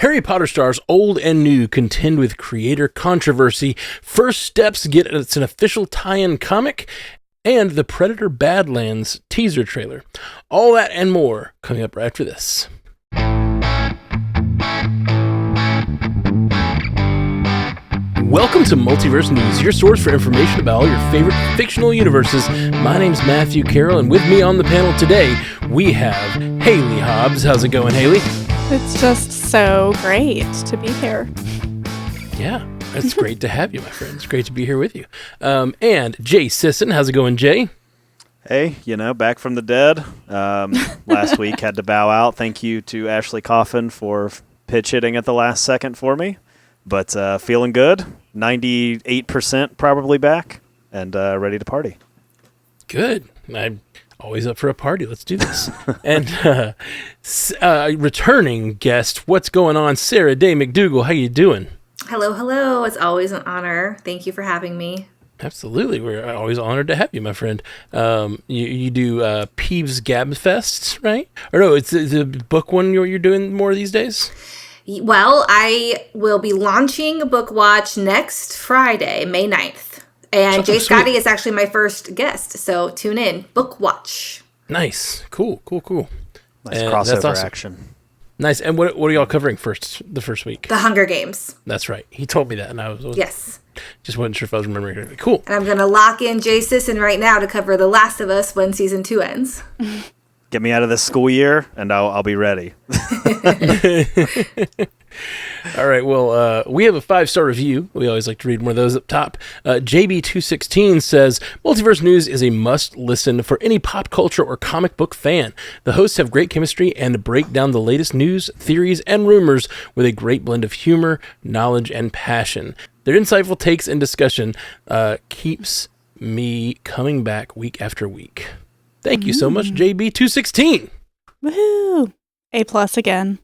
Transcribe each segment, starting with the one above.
Harry Potter stars old and new contend with creator controversy. First Steps gets an official tie-in comic, and the Predator Badlands teaser trailer. All that and more coming up right after this. Welcome to Multiverse News, your source for information about all your favorite fictional universes. My name's Matthew Carroll, and with me on the panel today, we have Haley Hobbs. How's it going, Haley? It's just so great to be here. Yeah, it's great to have you, my friend. It's great to be here with you. And Jay Sisson. How's it going, Jay? Hey, back from the dead. Last week had to bow out. Thank you to Ashley Coffin for pitch hitting at the last second for me. But feeling good. 98% probably back and ready to party. Good. I'm always up for a party. Let's do this. And returning guest, what's going on? Sarah Day McDougal, how you doing? Hello. It's always an honor. Thank you for having me. Absolutely. We're always honored to have you, my friend. You do Peeves Gab Fest, right? Or no, it's the book one you're doing more these days? Well, I will be launching Book Watch next Friday, May 9th. And Jay Scotty is actually my first guest, so tune in. Book Watch. Nice. Cool. Nice crossover awesome. Action. Nice. And what are y'all covering the first week? The Hunger Games. That's right. He told me that, and I was yes. Just wasn't sure if I was remembering correctly. Cool. And I'm going to lock in Jay Sisson right now to cover The Last of Us when season 2 ends. Get me out of this school year, and I'll be ready. All right, well, we have a 5-star review. We always like to read more of those up top. JB216 says, Multiverse News is a must-listen for any pop culture or comic book fan. The hosts have great chemistry and break down the latest news, theories, and rumors with a great blend of humor, knowledge, and passion. Their insightful takes and discussion keeps me coming back week after week. Thank you so much, JB216. Woohoo! A+ again.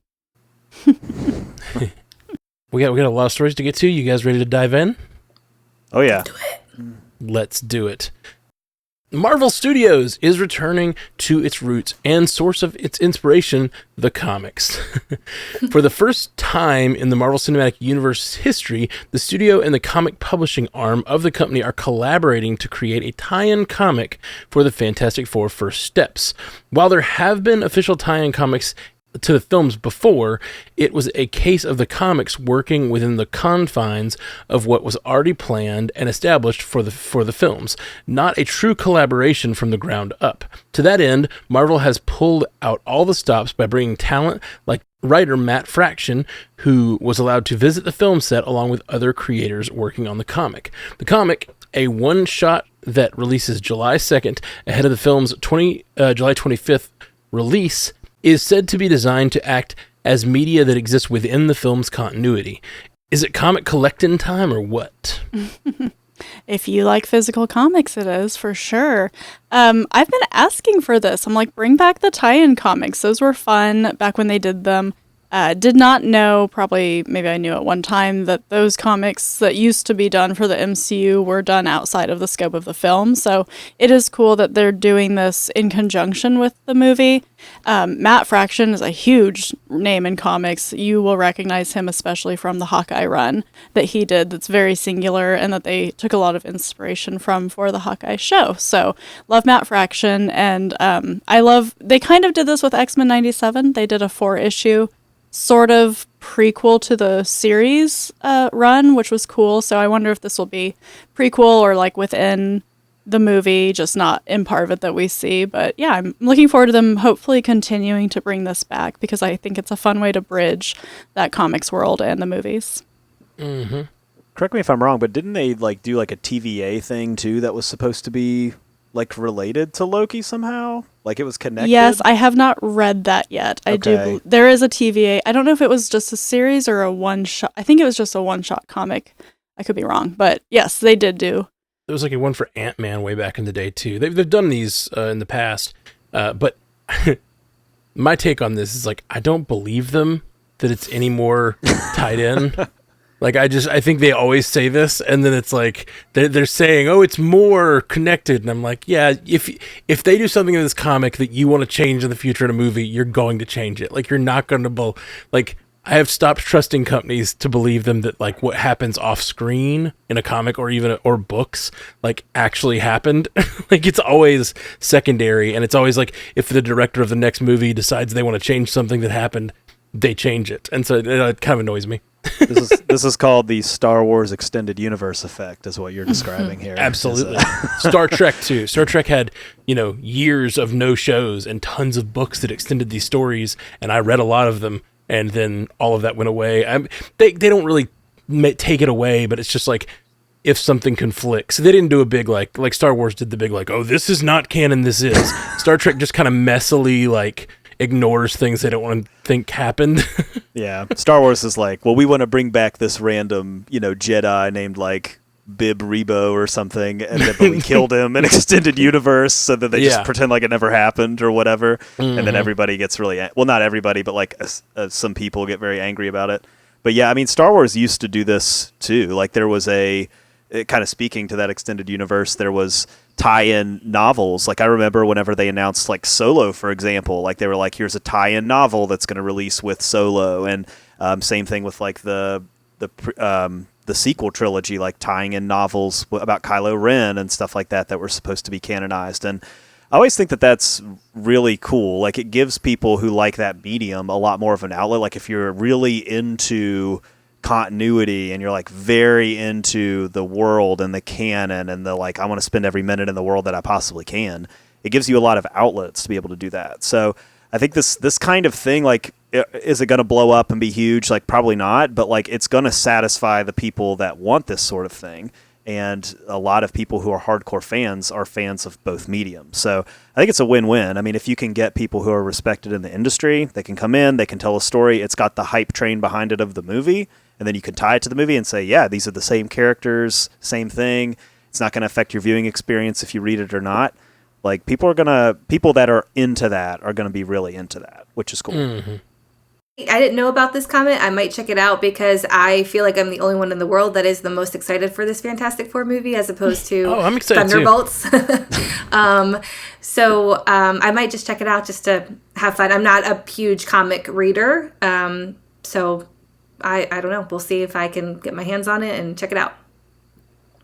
We got a lot of stories to get to. You guys ready to dive in? Oh, yeah. Let's do it. Marvel Studios is returning to its roots and source of its inspiration, the comics. For the first time in the Marvel Cinematic Universe history, the studio and the comic publishing arm of the company are collaborating to create a tie-in comic for the Fantastic Four First Steps. While there have been official tie-in comics to the films before, it was a case of the comics working within the confines of what was already planned and established for the films, not a true collaboration from the ground up. To that end, Marvel has pulled out all the stops by bringing talent like writer Matt Fraction, who was allowed to visit the film set along with other creators working on the comic. The comic, a one-shot that releases July 2nd ahead of the film's July 25th release, is said to be designed to act as media that exists within the film's continuity. Is it comic collecting time or what? If you like physical comics, it is, for sure. I've been asking for this. I'm like, bring back the tie-in comics. Those were fun back when they did them. Did not know, maybe I knew at one time, that those comics that used to be done for the MCU were done outside of the scope of the film. So it is cool that they're doing this in conjunction with the movie. Matt Fraction is a huge name in comics. You will recognize him especially from the Hawkeye run that he did that's very singular and that they took a lot of inspiration from for the Hawkeye show. So love Matt Fraction, and they kind of did this with X-Men 97. They did a 4-issue sort of prequel to the series run, which was cool. So I wonder if this will be prequel or like within the movie, just not in part of it that we see. But yeah, I'm looking forward to them hopefully continuing to bring this back because I think it's a fun way to bridge that comics world and the movies. Mm-hmm. Correct me if I'm wrong, but didn't they do a TVA thing too that was supposed to be related to Loki somehow? It was connected? Yes, I have not read that yet. Okay. There is a TVA. I don't know if it was just a series or a one-shot. I think it was just a one-shot comic. I could be wrong, but yes, they did do. There was a one for Ant-Man way back in the day too. They've done these in the past, but my take on this is I don't believe them that it's any more tied in. I think they always say this, and then it's they're saying, "Oh, it's more connected," and I'm like, "Yeah, if they do something in this comic that you want to change in the future in a movie, you're going to change it. You're not going to I have stopped trusting companies to believe them that like what happens off screen in a comic or books like actually happened. Like it's always secondary, and it's always like if the director of the next movie decides they want to change something that happened, they change it, and so it kind of annoys me. This is called the Star Wars extended universe effect, is what you're describing here. Absolutely. Star Trek too. Star Trek had, years of no shows and tons of books that extended these stories, and I read a lot of them, and then all of that went away. They don't really take it away, but it's just like if something conflicts. They didn't do a big like Star Wars did the big like, oh, this is not canon, this is. Star Trek just kind of messily like ignores things they don't want to think happened. Yeah. Star Wars is like, well, we want to bring back this random, Jedi named like Bib Rebo or something, and then but we killed him in extended universe so that they just pretend like it never happened or whatever. Mm-hmm. And then everybody gets really, well, not everybody, but like some people get very angry about it. But yeah, I mean, Star Wars used to do this too. Like there was kind of speaking to that extended universe, there was tie-in novels. Like I remember whenever they announced like Solo, for example, like they were like, here's a tie-in novel that's going to release with Solo, and same thing with like the sequel trilogy, like tying in novels about Kylo Ren and stuff like that were supposed to be canonized. And I always think that that's really cool. Like it gives people who like that medium a lot more of an outlet. Like if you're really into continuity and you're like very into the world and the canon and the like, I want to spend every minute in the world that I possibly can, it gives you a lot of outlets to be able to do that. So I think this kind of thing, like, is it going to blow up and be huge? Like probably not, but like it's going to satisfy the people that want this sort of thing. And a lot of people who are hardcore fans are fans of both mediums. So I think it's a win-win. I mean, if you can get people who are respected in the industry, they can come in, they can tell a story, it's got the hype train behind it of the movie, and then you can tie it to the movie and say, yeah, these are the same characters, same thing. It's not going to affect your viewing experience if you read it or not. Like people that are into that are going to be really into that, which is cool. Mm-hmm. I didn't know about this comment. I might check it out because I feel like I'm the only one in the world that is the most excited for this Fantastic Four movie as opposed to I'm excited Thunderbolts. So I might just check it out just to have fun. I'm not a huge comic reader. So I don't know. We'll see if I can get my hands on it and check it out.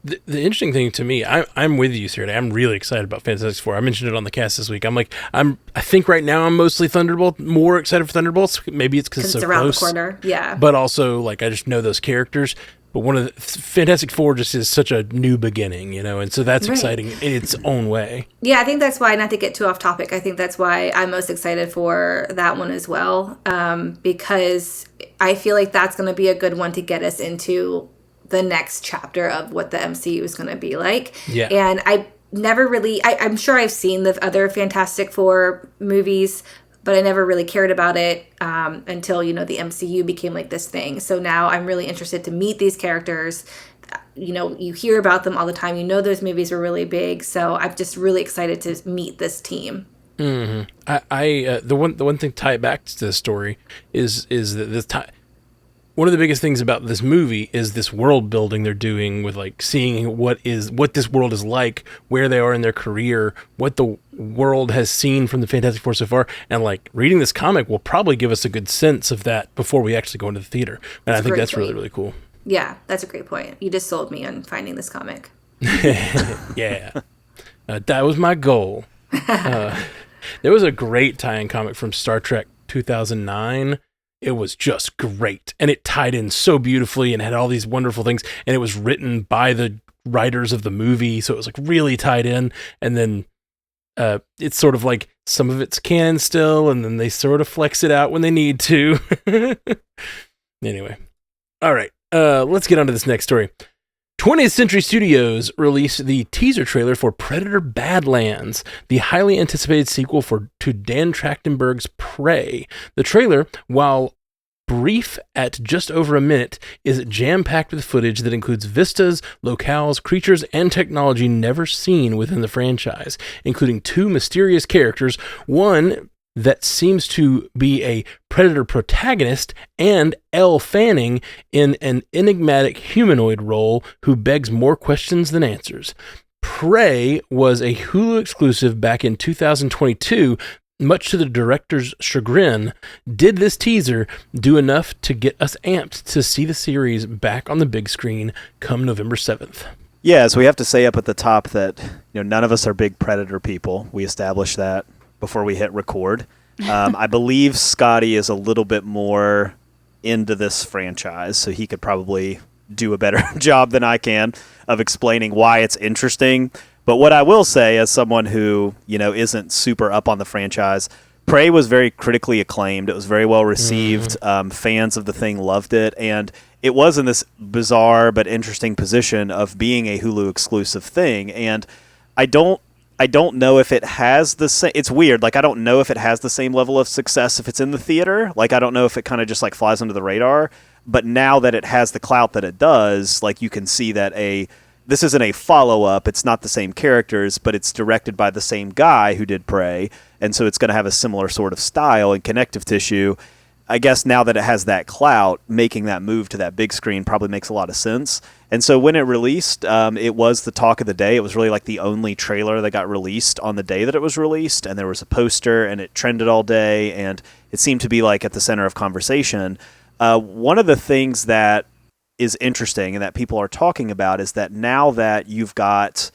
The interesting thing to me, I'm with you, Sarah. I'm really excited about Fantastic Four. I mentioned it on the cast this week. I think right now I'm mostly more excited for Thunderbolts. Maybe it's because it's so around close, the corner. Yeah. But also, like, I just know those characters. But one of the Fantastic Four just is such a new beginning, and so that's exciting in its own way. Yeah, I think that's why, not to get too off topic, I think that's why I'm most excited for that one as well, because I feel like that's going to be a good one to get us into the next chapter of what the MCU is going to be like. Yeah. And I never really, I'm sure I've seen the other Fantastic Four movies, but I never really cared about it until, the MCU became like this thing. So now I'm really interested to meet these characters. You hear about them all the time. Those movies were really big. So I'm just really excited to meet this team. Mm-hmm. The one thing to tie it back to the story is that this time, one of the biggest things about this movie is this world building they're doing with like seeing what this world is like, where they are in their career, what the world has seen from the Fantastic Four so far, and like reading this comic will probably give us a good sense of that before we actually go into the theater. And I think that's really, really cool. Yeah, that's a great point. You just sold me on finding this comic. Yeah. That was my goal. There was a great tie-in comic from Star Trek 2009. It was just great, and it tied in so beautifully and had all these wonderful things, and it was written by the writers of the movie, so it was like really tied in. And then it's sort of like some of it's canon still, and then they sort of flex it out when they need to. Anyway, all right, let's get on to this next story. 20th Century Studios released the teaser trailer for Predator Badlands, the highly anticipated sequel to Dan Trachtenberg's Prey. The trailer, while brief at just over a minute, is jam-packed with footage that includes vistas, locales, creatures, and technology never seen within the franchise, including two mysterious characters, one that seems to be a Predator protagonist, and Elle Fanning in an enigmatic humanoid role who begs more questions than answers. Prey was a Hulu exclusive back in 2022, much to the director's chagrin, did this teaser do enough to get us amped to see the series back on the big screen come November 7th? Yeah, so we have to say up at the top that none of us are big Predator people. We established that before we hit record. I believe Scotty is a little bit more into this franchise, so he could probably do a better job than I can of explaining why it's interesting. But what I will say, as someone who isn't super up on the franchise, Prey was very critically acclaimed. It was very well received. Fans of the thing loved it, and it was in this bizarre but interesting position of being a Hulu exclusive thing. And I don't know if it has the same. It's weird. Like, I don't know if it has the same level of success if it's in the theater. Like, I don't know if it kind of just like flies under the radar. But now that it has the clout that it does, like, you can see that this isn't a follow-up. It's not the same characters, but it's directed by the same guy who did Prey, and so it's going to have a similar sort of style and connective tissue. I guess now that it has that clout, making that move to that big screen probably makes a lot of sense. And so when it released, it was the talk of the day. It was really like the only trailer that got released on the day that it was released, and there was a poster, and it trended all day, and it seemed to be like at the center of conversation. One of the things that is interesting and that people are talking about is that now that you've got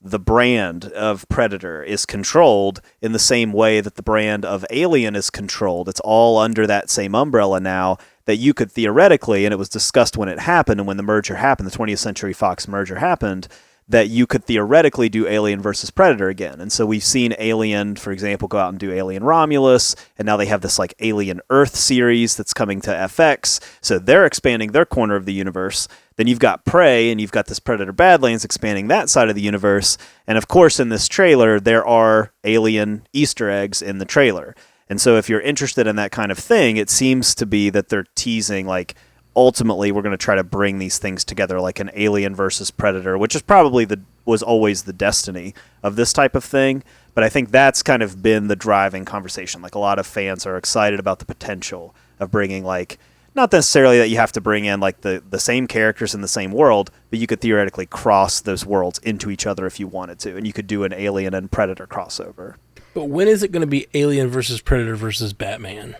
the brand of Predator is controlled in the same way that the brand of Alien is controlled, it's all under that same umbrella now, that you could theoretically, and it was discussed when it happened and when the merger happened, the 20th Century Fox merger happened, that you could theoretically do Alien versus Predator again. And so we've seen Alien, for example, go out and do Alien Romulus, and now they have this like Alien Earth series that's coming to FX. So they're expanding their corner of the universe. Then you've got Prey, and you've got this Predator Badlands expanding that side of the universe. And of course, in this trailer, there are Alien Easter eggs in the trailer. And so if you're interested in that kind of thing, it seems to be that they're teasing like, ultimately, we're going to try to bring these things together like an Alien versus Predator, which is probably was always the destiny of this type of thing. But I think that's kind of been the driving conversation. Like, a lot of fans are excited about the potential of bringing, like, not necessarily that you have to bring in like the same characters in the same world, but you could theoretically cross those worlds into each other if you wanted to, and you could do an Alien and Predator crossover. But when is it going to be Alien versus Predator versus Batman?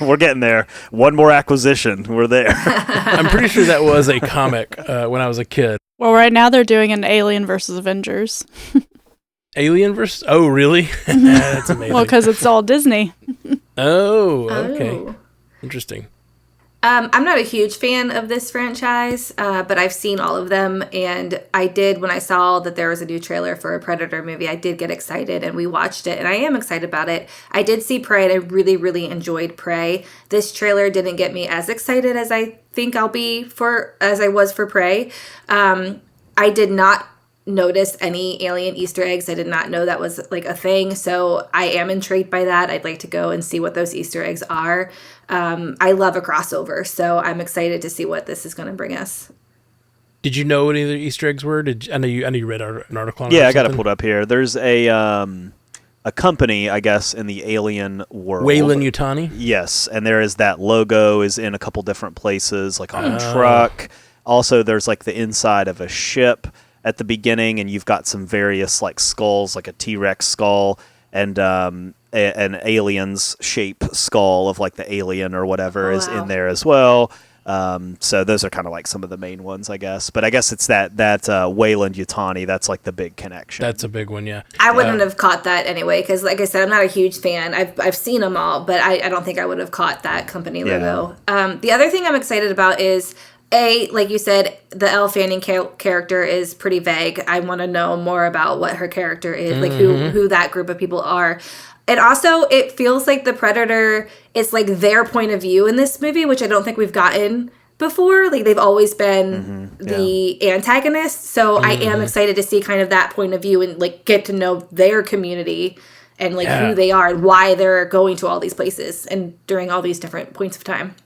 We're getting there. One more acquisition. We're there. I'm pretty sure that was a comic when I was a kid. Well, right now they're doing an Alien versus Avengers. Alien versus... Oh, really? That's amazing. Well, because it's all Disney. Oh, okay. Interesting. I'm not a huge fan of this franchise, but I've seen all of them, and I did, when I saw that there was a new trailer for a Predator movie, I did get excited, and we watched it, and I am excited about it. I did see Prey, and I really, really enjoyed Prey. This trailer didn't get me as excited as I think I'll be as I was for Prey. I did not notice any Alien Easter eggs. I did not know that was like a thing, so I am intrigued by that. I'd like to go and see what those Easter eggs are. I love a crossover, so I'm excited to see what this is going to bring us. Did you know what any of the Easter eggs were? I know you read an article on it. Yeah, I got it pulled up here. There's a company, I guess, in the Alien world. Weyland-Yutani? Yes, and there is that logo is in a couple different places, like on a truck. Also, there's like the inside of a ship at the beginning, and you've got some various like skulls, like a T-Rex skull and an alien's shape skull of like the alien or whatever is in there as well. So those are kind of like some of the main ones, I guess. But I guess it's that Weyland-Yutani, that's like the big connection. That's a big one, yeah. I wouldn't have caught that anyway, because like I said, I'm not a huge fan. I've seen them all, but I don't think I would have caught that company logo. The other thing I'm excited about is, like you said, the Elle Fanning character is pretty vague. I want to know more about what her character is, like who that group of people are. And also, it feels like the Predator is like their point of view in this movie, which I don't think we've gotten before. Like, they've always been the antagonist. So I am excited to see kind of that point of view and like get to know their community and like who they are and why they're going to all these places and during all these different points of time.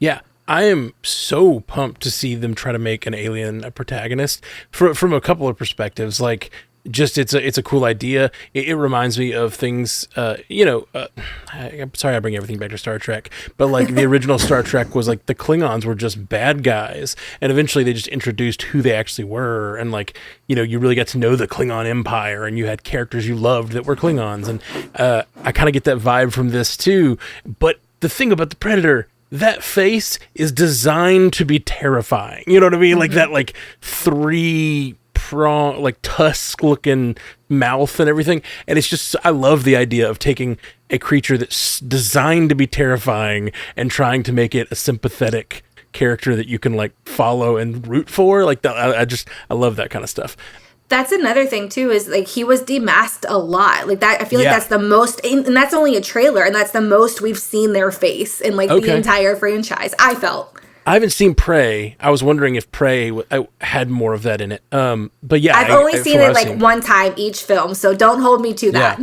Yeah. I am so pumped to see them try to make an alien a protagonist from a couple of perspectives. Like, it's a cool idea. It reminds me of things, I'm sorry I bring everything back to Star Trek, but like the original Star Trek was like the Klingons were just bad guys, and eventually they just introduced who they actually were, and like, you really got to know the Klingon Empire, and you had characters you loved that were Klingons, and I kind of get that vibe from this too. But the thing about the Predator, that face is designed to be terrifying. You know what I mean? Like that, like 3-prong, like tusk-looking mouth and everything. And it's just, I love the idea of taking a creature that's designed to be terrifying and trying to make it a sympathetic character that you can like follow and root for. Like that, I love that kind of stuff. That's another thing too, is like he was demasked a lot. Like that, I feel like that's the most, and that's only a trailer, and that's the most we've seen their face in like the entire franchise. I felt. I haven't seen Prey. I was wondering if Prey had more of that in it. But yeah, I've only seen it like one time each film, so don't hold me to that.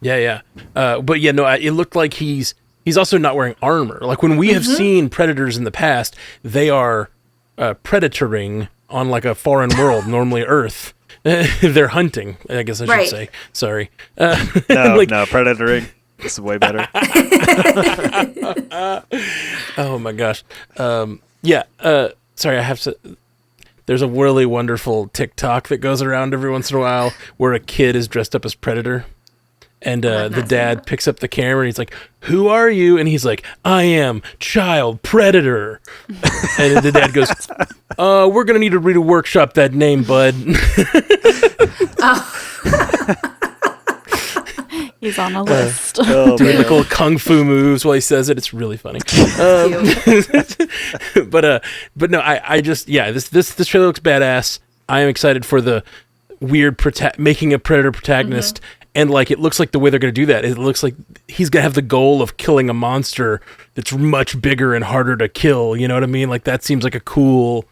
Yeah. But yeah, no, it looked like he's also not wearing armor. Like when we have seen predators in the past, they are predatoring on like a foreign world, normally Earth. They're hunting, I guess I should say. Sorry. No, predatoring. This is way better. Oh my gosh. Sorry, I have to. There's a really wonderful TikTok that goes around every once in a while where a kid is dressed up as Predator. And the dad picks up the camera and he's like, "Who are you?" And he's like, "I am Child Predator." And the dad goes, "We're going to need to workshop that name, bud." He's on a list. Doing like little kung fu moves while he says it. It's really funny. But no, I just, this trailer looks badass. I am excited for the weird making a Predator protagonist. And like, it looks like the way they're going to do that, it looks like he's going to have the goal of killing a monster that's much bigger and harder to kill. You know what I mean? Like that seems like a cool,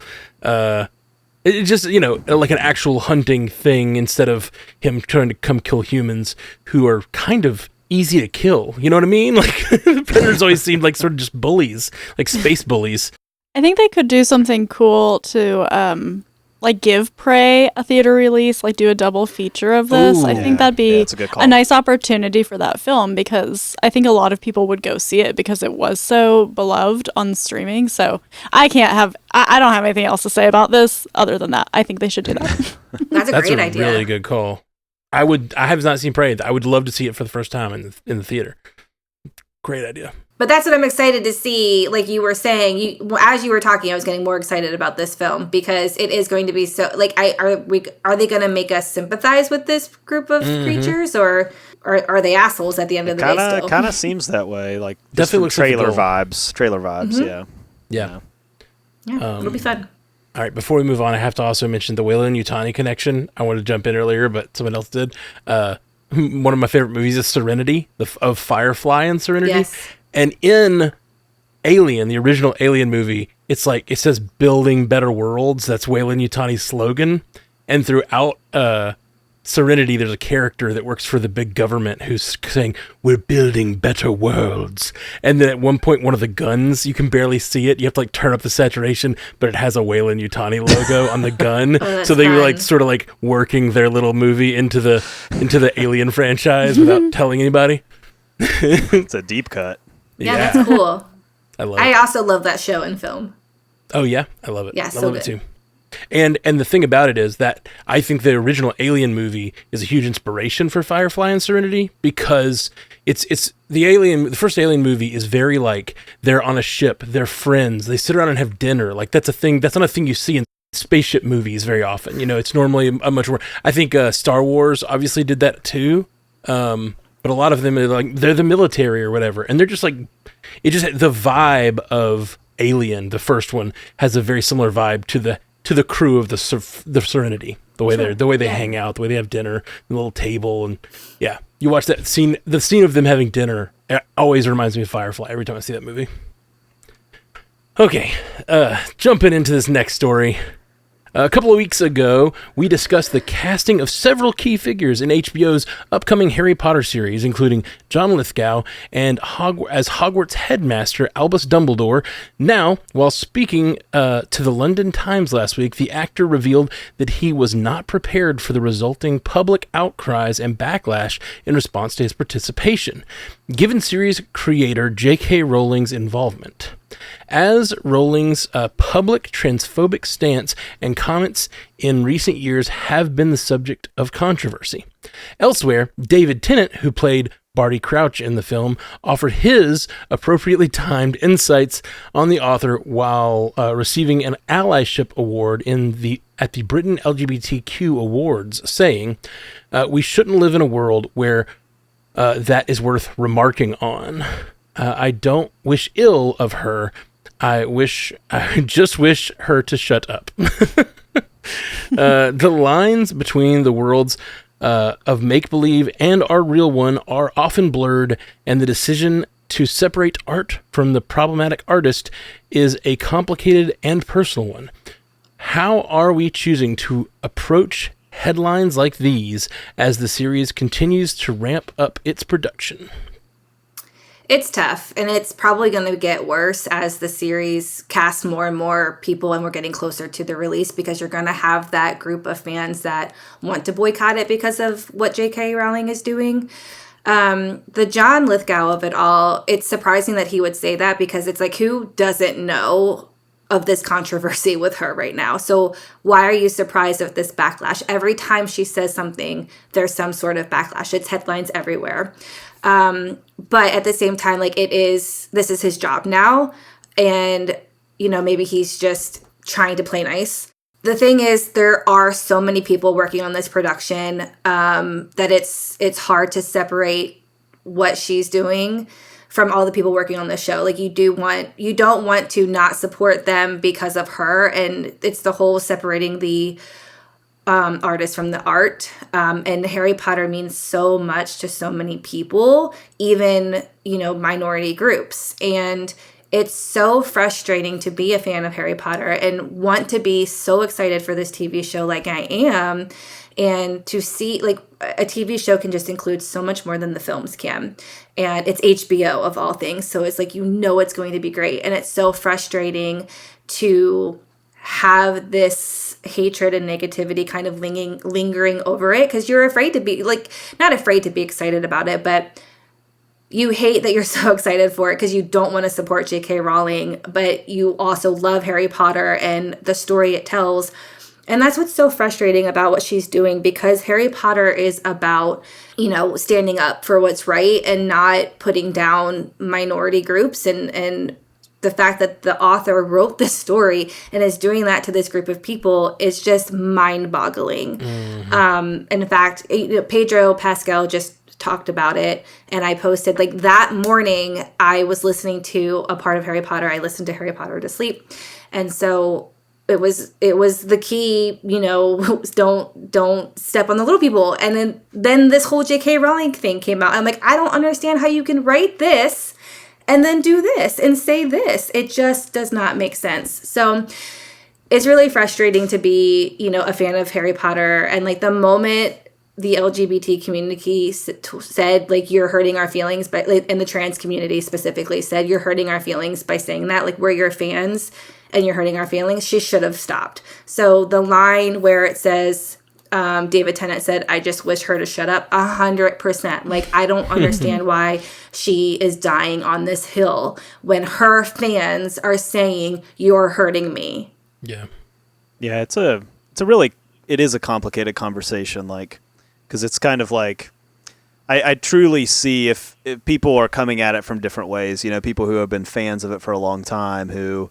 it just, like an actual hunting thing instead of him trying to come kill humans who are kind of easy to kill. You know what I mean? Like the Predators always seemed like sort of just bullies, like space bullies. I think they could do something cool to, like give Prey a theater release, like do a double feature of this. I think that'd be a nice opportunity for that film, because I think a lot of people would go see it because it was so beloved on streaming. So I don't have anything else to say about this other than that. I think they should do that. That's a great idea. Really good call. I have not seen Prey. I would love to see it for the first time in the theater. Great idea. But that's what I'm excited to see. Like you were saying, as you were talking, I was getting more excited about this film because it is going to be so. Like, are they going to make us sympathize with this group of creatures, or are they assholes at the end of the day? Still, kind of seems that way. Like definitely looks trailer like vibes. Trailer vibes. Yeah. It'll be fun. All right, before we move on, I have to also mention the Weyland-Yutani connection. I wanted to jump in earlier, but someone else did. One of my favorite movies is Serenity, of Firefly and Serenity. Yes. And in Alien, the original Alien movie, it's like, it says building better worlds. That's Weyland-Yutani's slogan. And throughout Serenity, there's a character that works for the big government who's saying, "We're building better worlds." And then at one point, one of the guns, you can barely see it. You have to like turn up the saturation, but it has a Weyland-Yutani logo on the gun. So they were like sort of like working their little movie into the Alien franchise without telling anybody. It's a deep cut. Yeah, that's cool. I love it. I also love that show and film. Oh yeah, I love it. Yeah, I love it too. And the thing about it is that I think the original Alien movie is a huge inspiration for Firefly and Serenity, because it's the first Alien movie is very like, they're on a ship, they're friends, they sit around and have dinner. Like that's not a thing you see in spaceship movies very often. It's normally a much more, I think Star Wars obviously did that too. But a lot of them are like, they're the military or whatever, and they're just like, the vibe of Alien, the first one, has a very similar vibe to the crew of the Serenity. The way they hang out, the way they have dinner, the little table, and you watch that scene. The scene of them having dinner always reminds me of Firefly every time I see that movie. Okay, jumping into this next story. A couple of weeks ago, we discussed the casting of several key figures in HBO's upcoming Harry Potter series, including John Lithgow and as Hogwarts headmaster Albus Dumbledore. Now, while speaking to the London Times last week, the actor revealed that he was not prepared for the resulting public outcries and backlash in response to his participation, given series creator J.K. Rowling's involvement. As Rowling's public transphobic stance and comments in recent years have been the subject of controversy. Elsewhere, David Tennant, who played Barty Crouch in the film, offered his appropriately timed insights on the author while receiving an allyship award at the Britain LGBTQ Awards, saying, "We shouldn't live in a world where that is worth remarking on. I don't wish ill of her. I just wish her to shut up." The lines between the worlds of make-believe and our real one are often blurred, and the decision to separate art from the problematic artist is a complicated and personal one. How are we choosing to approach headlines like these as the series continues to ramp up its production? It's tough, and it's probably going to get worse as the series casts more and more people and we're getting closer to the release, because you're going to have that group of fans that want to boycott it because of what J.K. Rowling is doing. The John Lithgow of it all, it's surprising that he would say that, because it's like, who doesn't know of this controversy with her right now? So why are you surprised of this backlash? Every time she says something, there's some sort of backlash. It's headlines everywhere. But at the same time, like, this is his job now. And, maybe he's just trying to play nice. The thing is, there are so many people working on this production, that it's hard to separate what she's doing from all the people working on the show. Like, you don't want to not support them because of her. And it's the whole separating the artist from the art. And Harry Potter means so much to so many people, even, minority groups. And it's so frustrating to be a fan of Harry Potter and want to be so excited for this TV show like I am. And to see, like, a TV show can just include so much more than the films can. And it's HBO of all things. So it's like, it's going to be great. And it's so frustrating to have this hatred and negativity kind of lingering over it, because you're afraid to be, like, not afraid to be excited about it, but you hate that you're so excited for it because you don't want to support J.K. Rowling, but you also love Harry Potter and the story it tells. And that's what's so frustrating about what she's doing, because Harry Potter is about, standing up for what's right and not putting down minority groups. And the fact that the author wrote this story and is doing that to this group of people is just mind-boggling. Mm-hmm. In fact, Pedro Pascal just talked about it, and I posted, like, that morning I was listening to a part of Harry Potter. I listened to Harry Potter to sleep. And so it was the key, don't step on the little people. And then this whole J.K. Rowling thing came out. I'm like, I don't understand how you can write this and then do this and say this. It just does not make sense. So it's really frustrating to be, a fan of Harry Potter. And, like, the moment the LGBT community said, like, you're hurting our feelings, but, like, and the trans community specifically said, you're hurting our feelings by saying that, like, we're your fans and you're hurting our feelings, she should have stopped. So the line where it says, David Tennant said, "I just wish her to shut up," 100%. Like, I don't understand why she is dying on this hill when her fans are saying, you're hurting me. Yeah. Yeah, it is a complicated conversation, like, because it's kind of like, I truly see if people are coming at it from different ways, people who have been fans of it for a long time, who,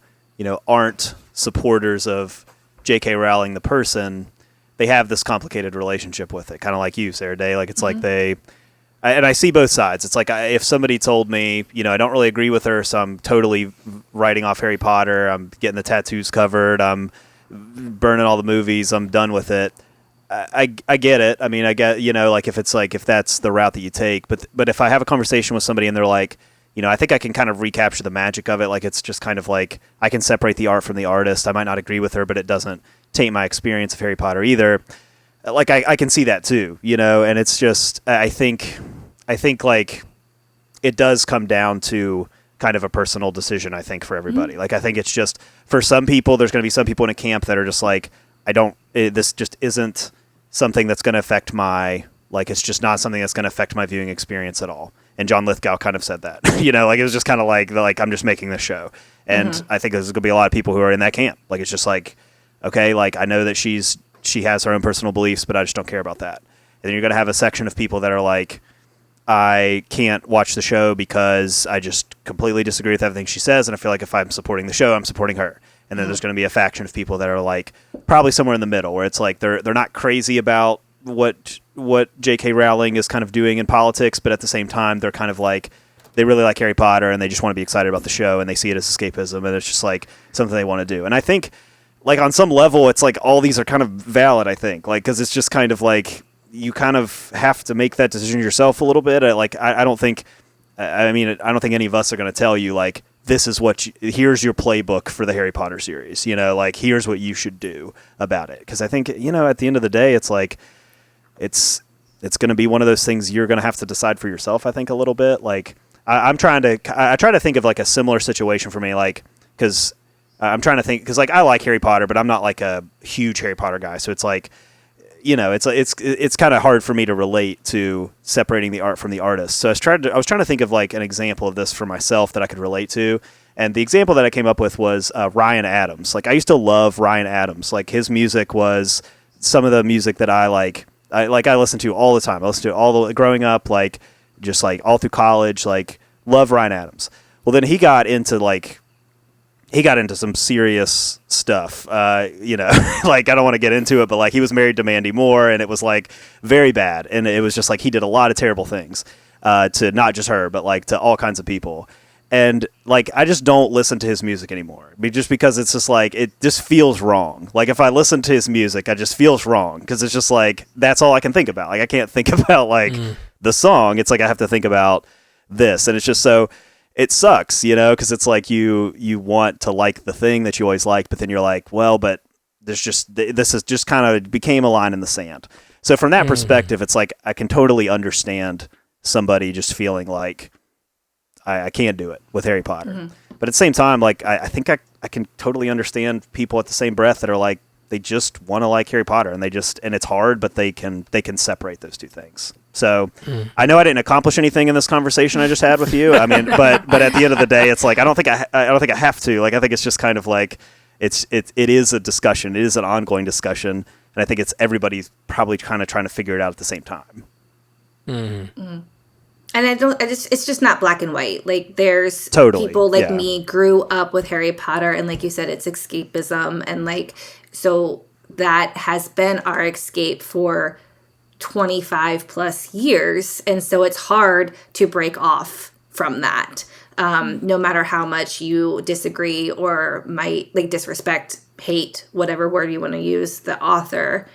aren't supporters of J.K. Rowling, the person, they have this complicated relationship with it, kind of like you, Sarah Day. Like, it's mm-hmm. like and I see both sides. It's like, if somebody told me, I don't really agree with her, so I'm totally writing off Harry Potter, I'm getting the tattoos covered, I'm burning all the movies, I'm done with it. I get it. I mean, I get, like, if that's the route that you take, but if I have a conversation with somebody and they're like, I think I can kind of recapture the magic of it. Like, it's just kind of like, I can separate the art from the artist. I might not agree with her, but it doesn't taint my experience of Harry Potter either. Like I can see that too, you know, and it's just I think like it does come down to kind of a personal decision, I think, for everybody. Like I think it's just for some people, there's going to be some people in a camp that are just like, this just isn't something that's going to affect it's just not something that's going to affect my viewing experience at all. And John Lithgow kind of said that, you know, like it was just kind of like I'm just making this show. And I think there's going to be a lot of people who are in that camp. Like it's just like, okay, like I know that she has her own personal beliefs, but I just don't care about that. And then you're going to have a section of people that are like, I can't watch the show because I just completely disagree with everything she says, and I feel like if I'm supporting the show, I'm supporting her. And then there's going to be a faction of people that are like probably somewhere in the middle, where it's like they're not crazy about what J.K. Rowling is kind of doing in politics, but at the same time they're kind of like they really like Harry Potter and they just want to be excited about the show and they see it as escapism and it's just like something they want to do. And I think like on some level, it's like all these are kind of valid, I think, like, because it's just kind of like you kind of have to make that decision yourself a little bit. I don't think any of us are going to tell you like, this is here's your playbook for the Harry Potter series, you know, like here's what you should do about it. Because I think, you know, at the end of the day, it's like, it's going to be one of those things you're going to have to decide for yourself, I think, a little bit. Like I try to think of like a similar situation for me, like, because I'm trying to think, because like I like Harry Potter, but I'm not like a huge Harry Potter guy. So it's like, you know, it's kind of hard for me to relate to separating the art from the artist. So I was trying to think of like an example of this for myself that I could relate to. And the example that I came up with was Ryan Adams. Like I used to love Ryan Adams. Like his music was some of the music that I listened to all the time. I listened to it all growing up, like just like all through college, like love Ryan Adams. Well, then he got into some serious stuff, you know, like I don't want to get into it, but like he was married to Mandy Moore and it was like very bad. And it was just like he did a lot of terrible things to not just her, but like to all kinds of people. And like I just don't listen to his music anymore, just because it's just like it just feels wrong. Like if I listen to his music, it just feels wrong because it's just like that's all I can think about. Like I can't think about like the song. It's like I have to think about this, and it's just so. It sucks, you know, because it's like you want to like the thing that you always liked, but then you're like, well, but this is just kind of became a line in the sand. So from that perspective, it's like I can totally understand somebody just feeling like I can't do it with Harry Potter. But at the same time, like I think I can totally understand people at the same breath that are like they just want to like Harry Potter and it's hard, but they can separate those two things. So I know I didn't accomplish anything in this conversation I just had with you. I mean, but at the end of the day, it's like I don't think I have to. Like I think it's just kind of like it is a discussion. It is an ongoing discussion, and I think it's everybody's probably kind of trying to figure it out at the same time. And it's just not black and white. Like there's people like me grew up with Harry Potter, and like you said, it's escapism, and like so that has been our escape for 25 plus years, and so it's hard to break off from that, no matter how much you disagree or might like disrespect, hate, whatever word you want to use, the author.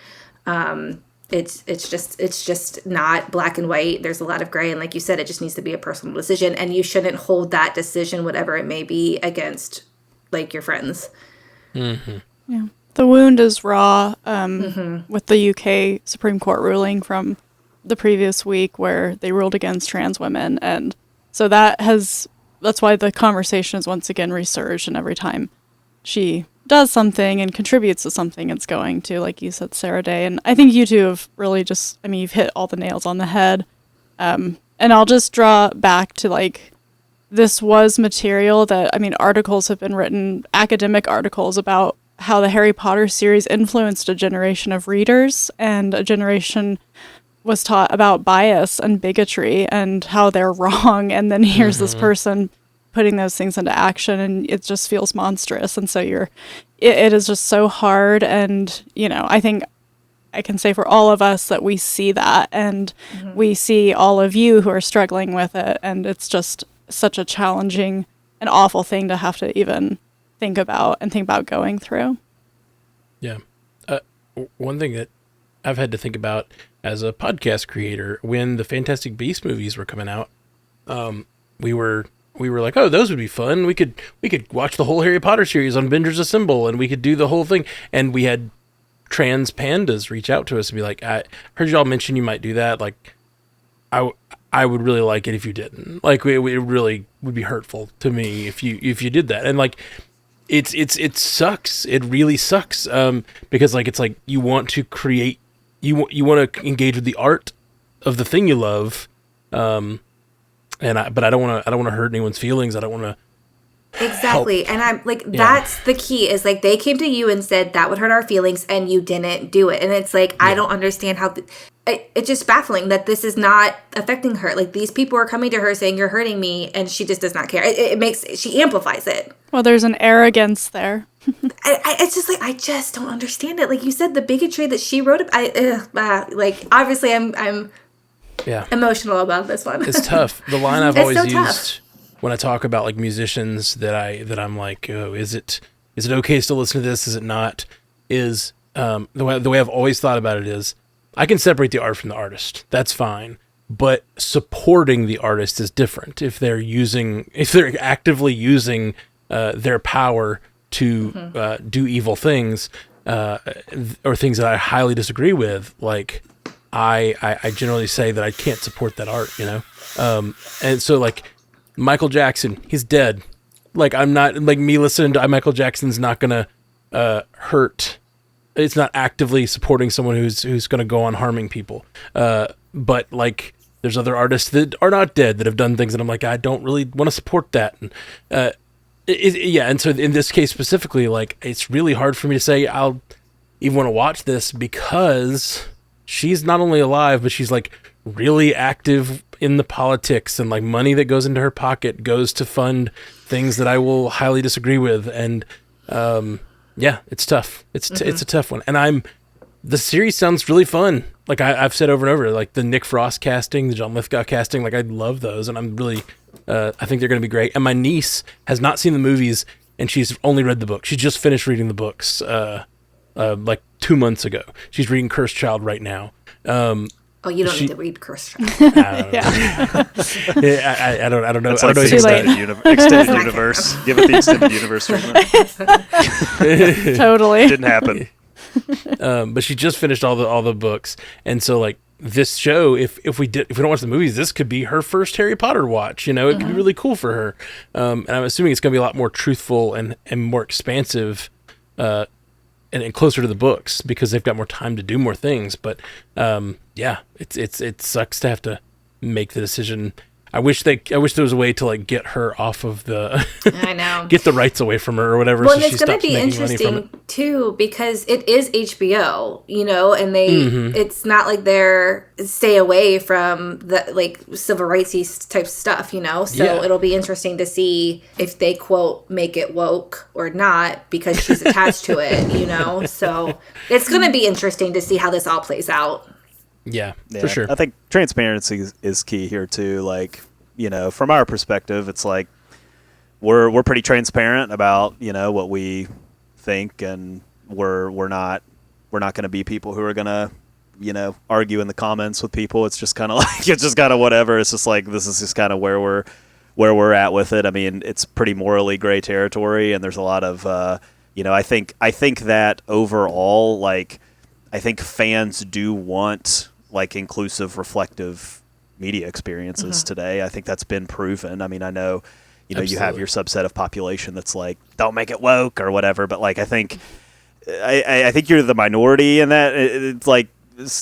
It's just not black and white. There's a lot of gray, and like you said, it just needs to be a personal decision, and you shouldn't hold that decision, whatever it may be, against like your friends. Yeah. The wound is raw with the UK Supreme Court ruling from the previous week where they ruled against trans women. And so that's why the conversation is once again resurged. And every time she does something and contributes to something, it's going to, like you said, Sarah Day. And I think you two have really you've hit all the nails on the head. And I'll just draw back to like, this was material that, articles have been written, academic articles about how the Harry Potter series influenced a generation of readers, and a generation was taught about bias and bigotry and how they're wrong. And then here's this person putting those things into action, and it just feels monstrous. And so it is just so hard. And, you know, I think I can say for all of us that we see that, and we see all of you who are struggling with it. And it's just such a challenging and awful thing to have to even think about going through. Yeah. One thing that I've had to think about as a podcast creator, when the Fantastic Beasts movies were coming out, we were like, oh, those would be fun. We could watch the whole Harry Potter series on Bingers Assemble, and we could do the whole thing. And we had trans pandas reach out to us and be like, I heard y'all mention you might do that. Like, I would really like it if you didn't. Like, it really would be hurtful to me if you did that. And like, it sucks. It really sucks. Because like, it's like you want to create, you want to engage with the art of the thing you love. But I don't want to hurt anyone's feelings. I don't want to. Exactly. And I'm like, that's the key, is like, they came to you and said that would hurt our feelings and you didn't do it. And it's like, I don't understand how it's just baffling that this is not affecting her. Like, these people are coming to her saying you're hurting me, and she just does not care. She amplifies it. Well, there's an arrogance there. It's just like, I just don't understand it. Like you said, the bigotry that she wrote, like, obviously I'm emotional about this one. It's tough. The line I've always used tough when I talk about like musicians that I'm like, oh, is it okay to still listen to this? Is it not? Is the way I've always thought about it is, I can separate the art from the artist. That's fine. But supporting the artist is different. If they're actively using their power to do evil things, or things that I highly disagree with, like I generally say that I can't support that art, you know? And so like, Michael Jackson, he's dead. Like, I'm not, like, me listening to Michael Jackson's not gonna hurt. It's not actively supporting someone who's gonna go on harming people. But like, there's other artists that are not dead that have done things that I'm like, I don't really want to support that. And and so in this case specifically, like, it's really hard for me to say I'll even want to watch this, because she's not only alive, but she's like really active in the politics, and like money that goes into her pocket goes to fund things that I will highly disagree with. And it's tough. It's a tough one. And the series sounds really fun. Like I've said over and over, like the Nick Frost casting, the John Lithgow casting, like I love those, and I'm really I think they're going to be great. And my niece has not seen the movies, and she's only read the book. She just finished reading the books like 2 months ago. She's reading Cursed Child right now. You don't need to read Cursed Child. I don't know. It's like the extended universe. Give it the extended universe treatment. Totally. Didn't happen. But she just finished all the books, and so like this show, if we don't watch the movies, this could be her first Harry Potter watch. You know, it could be really cool for her. And I'm assuming it's going to be a lot more truthful and more expansive. And closer to the books, because they've got more time to do more things. But it sucks to have to make the decision. I wish there was a way to like get her off of the I know. get the rights away from her or whatever. Well, so it's going to be interesting too, because it is HBO, you know, and it's not like they're stay away from the like civil rights type stuff, you know. So it'll be interesting to see if they quote make it woke or not, because she's attached to it, you know. So it's going to be interesting to see how this all plays out. Yeah, for sure. I think transparency is key here too. Like, you know, from our perspective, it's like we're pretty transparent about, you know, what we think, and we're not going to be people who are going to, you know, argue in the comments with people. It's just kind of like, it's just kind of whatever. It's just like, this is just kind of where we're at with it. I mean, it's pretty morally gray territory, and there's a lot of you know, I think that overall, like, I think fans do want like inclusive, reflective media experiences today. I think that's been proven. I mean, I know, you know, you have your subset of population that's like, don't make it woke or whatever, but like, I think you're the minority in that. It's like,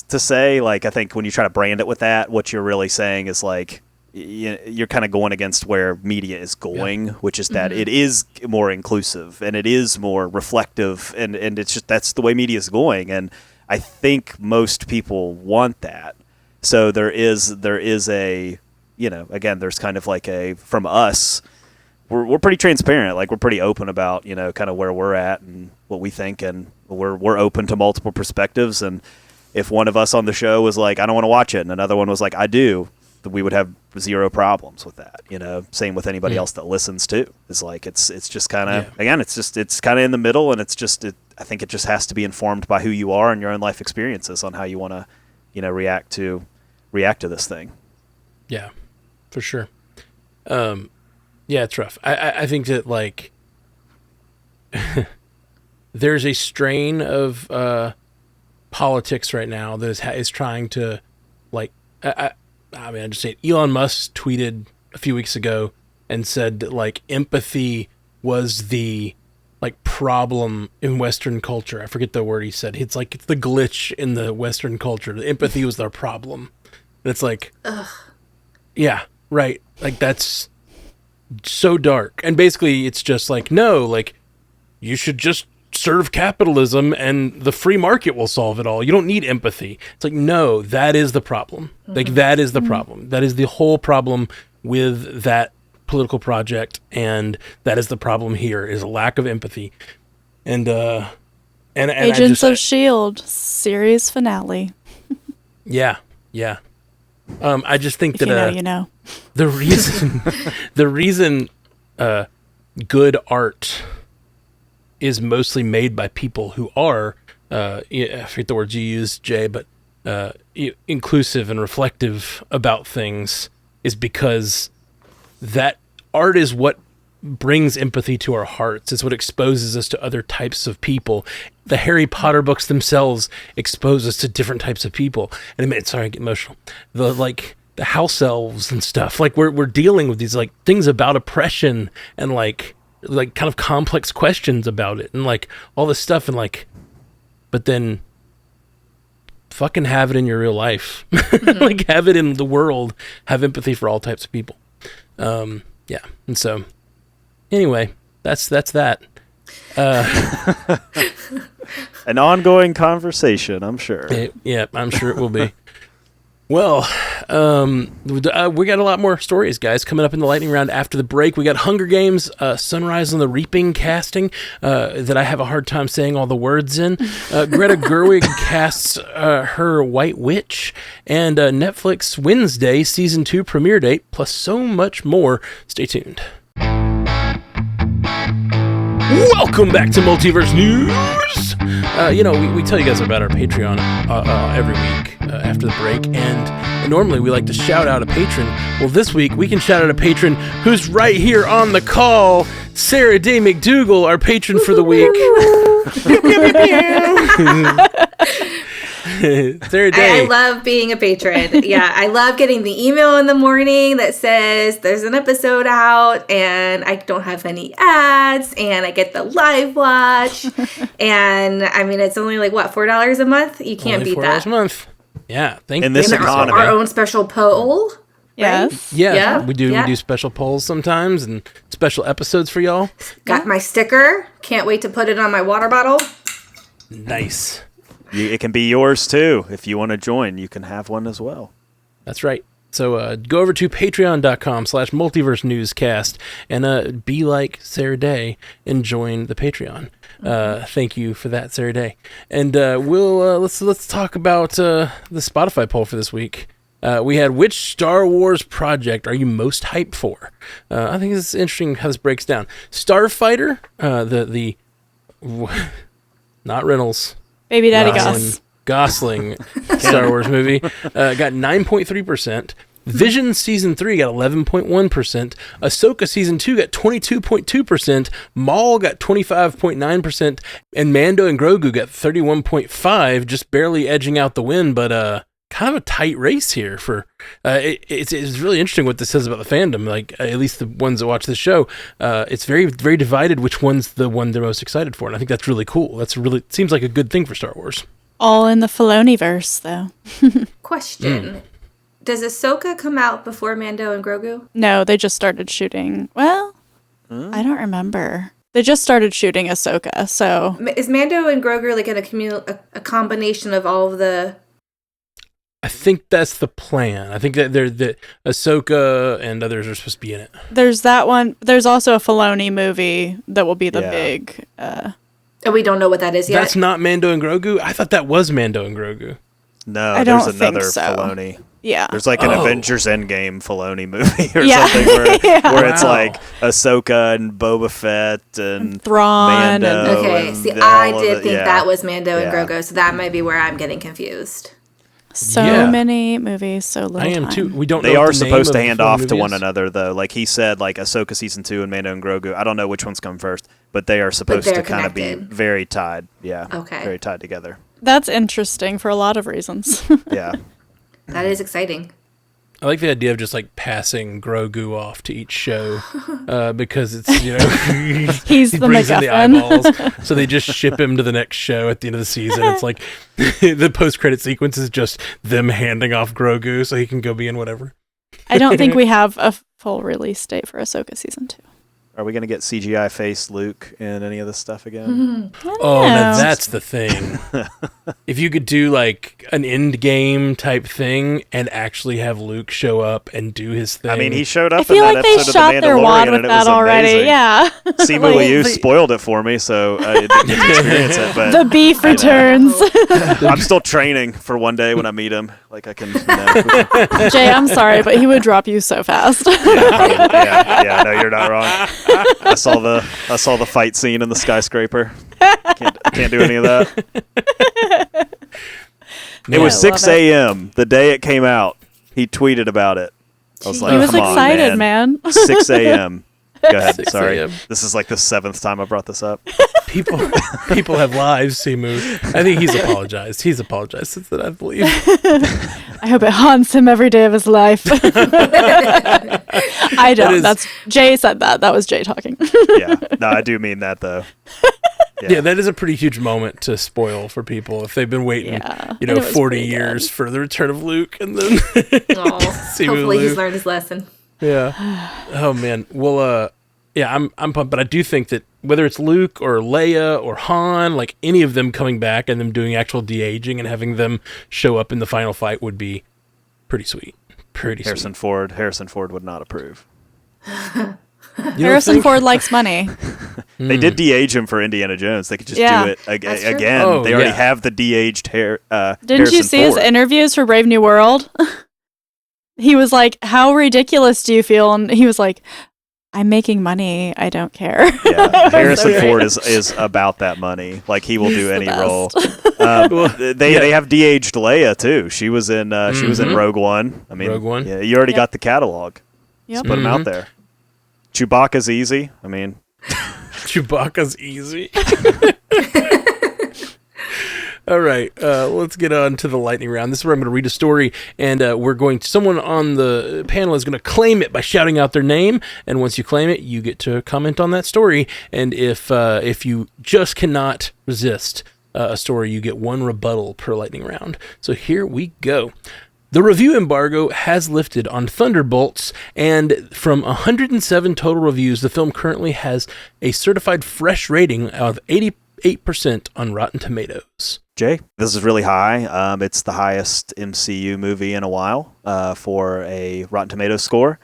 to say, like, I think when you try to brand it with that, what you're really saying is like, you're kind of going against where media is going, which is that it is more inclusive and it is more reflective, and it's just, that's the way media is going. And I think most people want that. So there is a, you know, again, there's kind of like a, from us, we're pretty transparent. Like, we're pretty open about, you know, kind of where we're at and what we think, and we're open to multiple perspectives. And if one of us on the show was like, I don't want to watch it, and another one was like, I do, we would have zero problems with that. You know, same with anybody else that listens too. It's like, it's just kind of, again, it's kind of in the middle, and it's just, I think it just has to be informed by who you are and your own life experiences on how you want to, you know, react to this thing. Yeah, for sure. Yeah, it's rough. I think that, like, there's a strain of politics right now that is trying to, like, I just say Elon Musk tweeted a few weeks ago and said that, like, empathy was the, like, problem in Western culture. I forget the word he said. It's like, it's the glitch in the Western culture. The empathy was their problem. And it's like, yeah, right. Like, that's so dark. And basically it's just like, no, like, you should just serve capitalism and the free market will solve it all. You don't need empathy. It's like, no, that is the problem. Like, that is the problem. That is the whole problem with that political project, and that is the problem here, is a lack of empathy. And Agents of S.H.I.E.L.D. series finale. Yeah. I just think If that you know. the reason good art is mostly made by people who are I forget the words you used, Jay, but inclusive and reflective about things, is because that art is what brings empathy to our hearts. It's what exposes us to other types of people. The Harry Potter books themselves expose us to different types of people. And sorry, I get emotional. The house elves and stuff. Like, we're dealing with these, like, things about oppression and like kind of complex questions about it and, like, all this stuff, and, like, but then fucking have it in your real life. Like, have it in the world. Have empathy for all types of people. Yeah. And so anyway, that's that. An ongoing conversation, I'm sure. Yeah, I'm sure it will be. Well, we got a lot more stories, guys, coming up in the lightning round after the break. We got Hunger Games, Sunrise on the Reaping casting, that I have a hard time saying all the words in. Greta Gerwig casts her White Witch, and Netflix Wednesday Season 2 premiere date, plus so much more. Stay tuned. Welcome back to Multiverse News! We tell you guys about our Patreon every week after the break, and normally we like to shout out a patron. Well, this week we can shout out a patron who's right here on the call, Sarah Day McDougal, our patron for the week. Sarah Day. I love being a patron. Yeah, I love getting the email in the morning that says there's an episode out and I don't have any ads and I get the live watch. And I mean, it's only like, what, $4 a month? You can't beat that. $4 a month. Yeah. In this and economy. our own special poll. Yes. Right? Yeah, Yeah. we do special polls sometimes and special episodes for y'all. Got my sticker. Can't wait to put it on my water bottle. Nice. It can be yours too. If you want to join, you can have one as well. That's right. So go over to patreon.com/multiverse newscast and be like Sarah Day and join the Patreon. Thank you for that, Sarah Day. And let's talk about the Spotify poll for this week. We had, which Star Wars project are you most hyped for? I think it's interesting how this breaks down. Starfighter, the not Reynolds. Baby Daddy Gosling Star Wars movie got 9.3%. Vision Season 3 got 11.1%. Ahsoka Season 2 got 22.2%. Maul got 25.9%. And Mando and Grogu got 31.5%, just barely edging out the win, but kind of a tight race here for it's really interesting what this says about the fandom, like at least the ones that watch this show. It's very, very divided which one's the one they're most excited for, and I think that's really cool. That's really seems like a good thing for Star Wars. All in the Filoniverse, though. Question. Does Ahsoka come out before Mando and Grogu? No, they just started shooting. Well, I don't remember. They just started shooting Ahsoka, so... Is Mando and Grogu like in a combination of all of the... I think that's the plan. I think that the Ahsoka and others are supposed to be in it. There's that one. There's also a Filoni movie that will be the big... And we don't know what that is yet? That's not Mando and Grogu? I thought that was Mando and Grogu. No, I there's don't another think so. Filoni. Yeah. There's like an Avengers Endgame Filoni movie or something where it's like Ahsoka and Boba Fett and Thrawn. Mando. Okay, see, I did think that was Mando and Grogu, so that might be where I'm getting confused. So many movies, so little I am time. too. We don't. They know are what the name supposed to of hand the off movie to one is. another, though. Like he said, like Ahsoka Season 2 and Mando and Grogu. I don't know which ones come first, but they are supposed to kind of be connected. very tied. Yeah. Okay. Very tied together. That's interesting for a lot of reasons. Yeah. That is exciting. I like the idea of just like passing Grogu off to each show because it's, He's he the brings in the MacGuffin. eyeballs. So they just ship him to the next show at the end of the season. It's like the post-credit sequence is just them handing off Grogu so he can go be in whatever. I don't think we have a full release date for Ahsoka season 2. Are we going to get CGI face Luke in any of this stuff again? Oh, now that's the thing. If you could do like an end game type thing and actually have Luke show up and do his thing. I mean, he showed up I in feel that like they episode shot of The their wad Mandalorian, with and it that was already. amazing. Yeah. Simu Liu spoiled it for me, so I didn't get to experience it. But The beef returns. I'm still training for one day when I meet him. Like I can, Jay, I'm sorry, but he would drop you so fast. yeah, no, you're not wrong. I saw the fight scene in the skyscraper. Can't do any of that. It was I love 6 a.m. the day it came out. He tweeted about it. I was like, He was come on, excited, man. 6 a.m. Go ahead. 6 Sorry. a.m.. This is like the 7th time I brought this up. People have lives, Simu. I think he's apologized. He's apologized since then, I believe. I hope it haunts him every day of his life. I don't. That's Jay said that. That was Jay talking. Yeah. No, I do mean that though. Yeah, that is a pretty huge moment to spoil for people if they've been waiting, Yeah. And it was 40 pretty years good. for the return of Luke, and then Hopefully Liu. he's learned his lesson. Yeah. Oh man. Well, yeah, I'm pumped, but I do think that whether it's Luke or Leia or Han, like any of them coming back and them doing actual de-aging and having them show up in the final fight would be pretty sweet. Harrison Ford would not approve. Harrison Ford likes money. They did de-age him for Indiana Jones. They could just Yeah. do it That's true. again. Oh, they already yeah. have the de-aged Didn't Harrison you see his Ford. interviews for Brave New World? He was like, "How ridiculous do you feel?" And he was like, "I'm making money. I don't care." Yeah, Harrison So Ford great. is about that money. Like he will He's do the any best. role. They have de-aged Leia too. She was in Rogue One. I mean, Rogue One. Yeah, you already Yep. got the catalog. Yep. Put them out there. Chewbacca's easy. I mean, Chewbacca's easy. All right, let's get on to the lightning round. This is where I'm going to read a story, and someone on the panel is going to claim it by shouting out their name, and once you claim it, you get to comment on that story, and if you just cannot resist a story, you get one rebuttal per lightning round. So here we go. The review embargo has lifted on Thunderbolts, and from 107 total reviews, the film currently has a certified fresh rating of 88% on Rotten Tomatoes. Jay, this is really high. It's the highest MCU movie in a while for a Rotten Tomatoes score.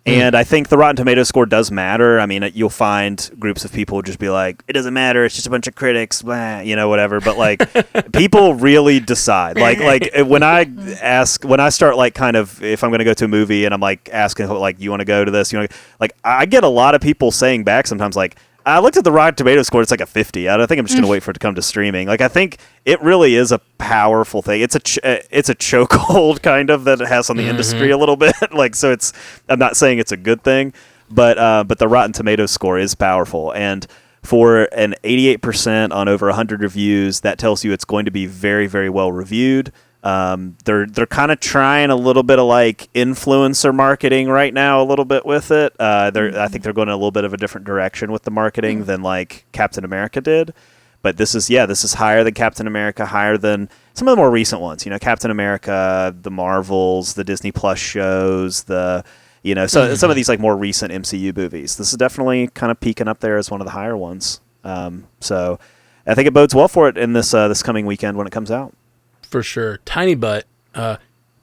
And I think the Rotten Tomatoes score does matter. I mean, you'll find groups of people just be like, it doesn't matter. It's just a bunch of critics, blah, whatever. But like, people really decide. Like when I start like kind of, if I'm going to go to a movie and I'm like asking like, you want to go to this? Like, I get a lot of people saying back sometimes like, I looked at the Rotten Tomatoes score. It's like a 50. I don't think I'm just going to wait for it to come to streaming. Like I think it really is a powerful thing. It's a chokehold kind of that it has on the industry a little bit. Like so, I'm not saying it's a good thing, but the Rotten Tomatoes score is powerful. And for an 88% on over 100 reviews, that tells you it's going to be very, very well reviewed. They're kind of trying a little bit of like influencer marketing right now, a little bit with it. I think they're going in a little bit of a different direction with the marketing than like Captain America did. But this is higher than Captain America, higher than some of the more recent ones. Captain America, the Marvels, the Disney Plus shows, some of these like more recent MCU movies. This is definitely kind of peaking up there as one of the higher ones. So I think it bodes well for it in this coming weekend when it comes out. For sure. Tiny Butt.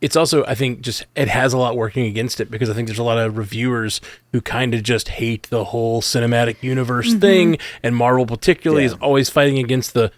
It's also, I think, just it has a lot working against it because I think there's a lot of reviewers who kind of just hate the whole cinematic universe thing, and Marvel particularly is always fighting against the,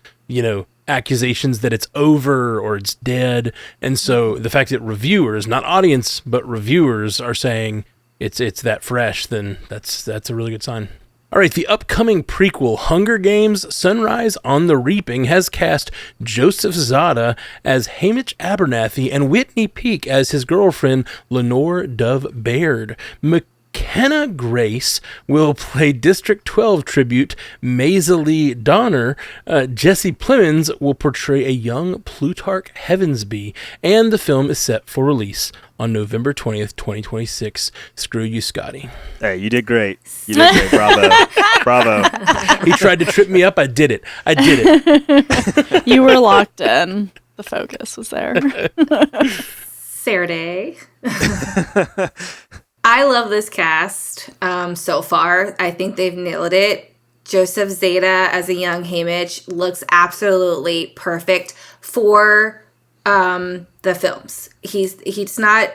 accusations that it's over or it's dead. And so the fact that reviewers, not audience, but reviewers are saying it's that fresh, then that's a really good sign. All right, the upcoming prequel, Hunger Games: Sunrise on the Reaping, has cast Joseph Zada as Hamish Abernathy and Whitney Peake as his girlfriend, Lenore Dove Baird. Kenna Grace will play District 12 tribute Maisie Lee Donner. Jesse Plemons will portray a young Plutarch Heavensby. And the film is set for release on November 20th, 2026. Screw you, Scotty. Hey, you did great. You did great. Bravo. Bravo. He tried to trip me up. I did it. You were locked in. The focus was there. Saturday. I love this cast so far. I think they've nailed it. Joseph Zeta as a young Haymitch looks absolutely perfect for the films. He's not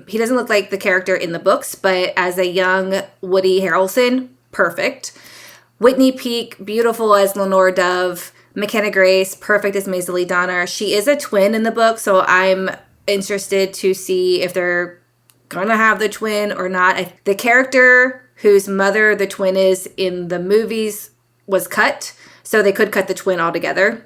he doesn't look like the character in the books, but as a young Woody Harrelson, perfect. Whitney Peak, beautiful as Lenore Dove. McKenna Grace, perfect as Maisie Lee Donner. She is a twin in the book, so I'm interested to see if they're gonna have the twin or not. The character whose mother the twin is in the movies was cut, so they could cut the twin altogether.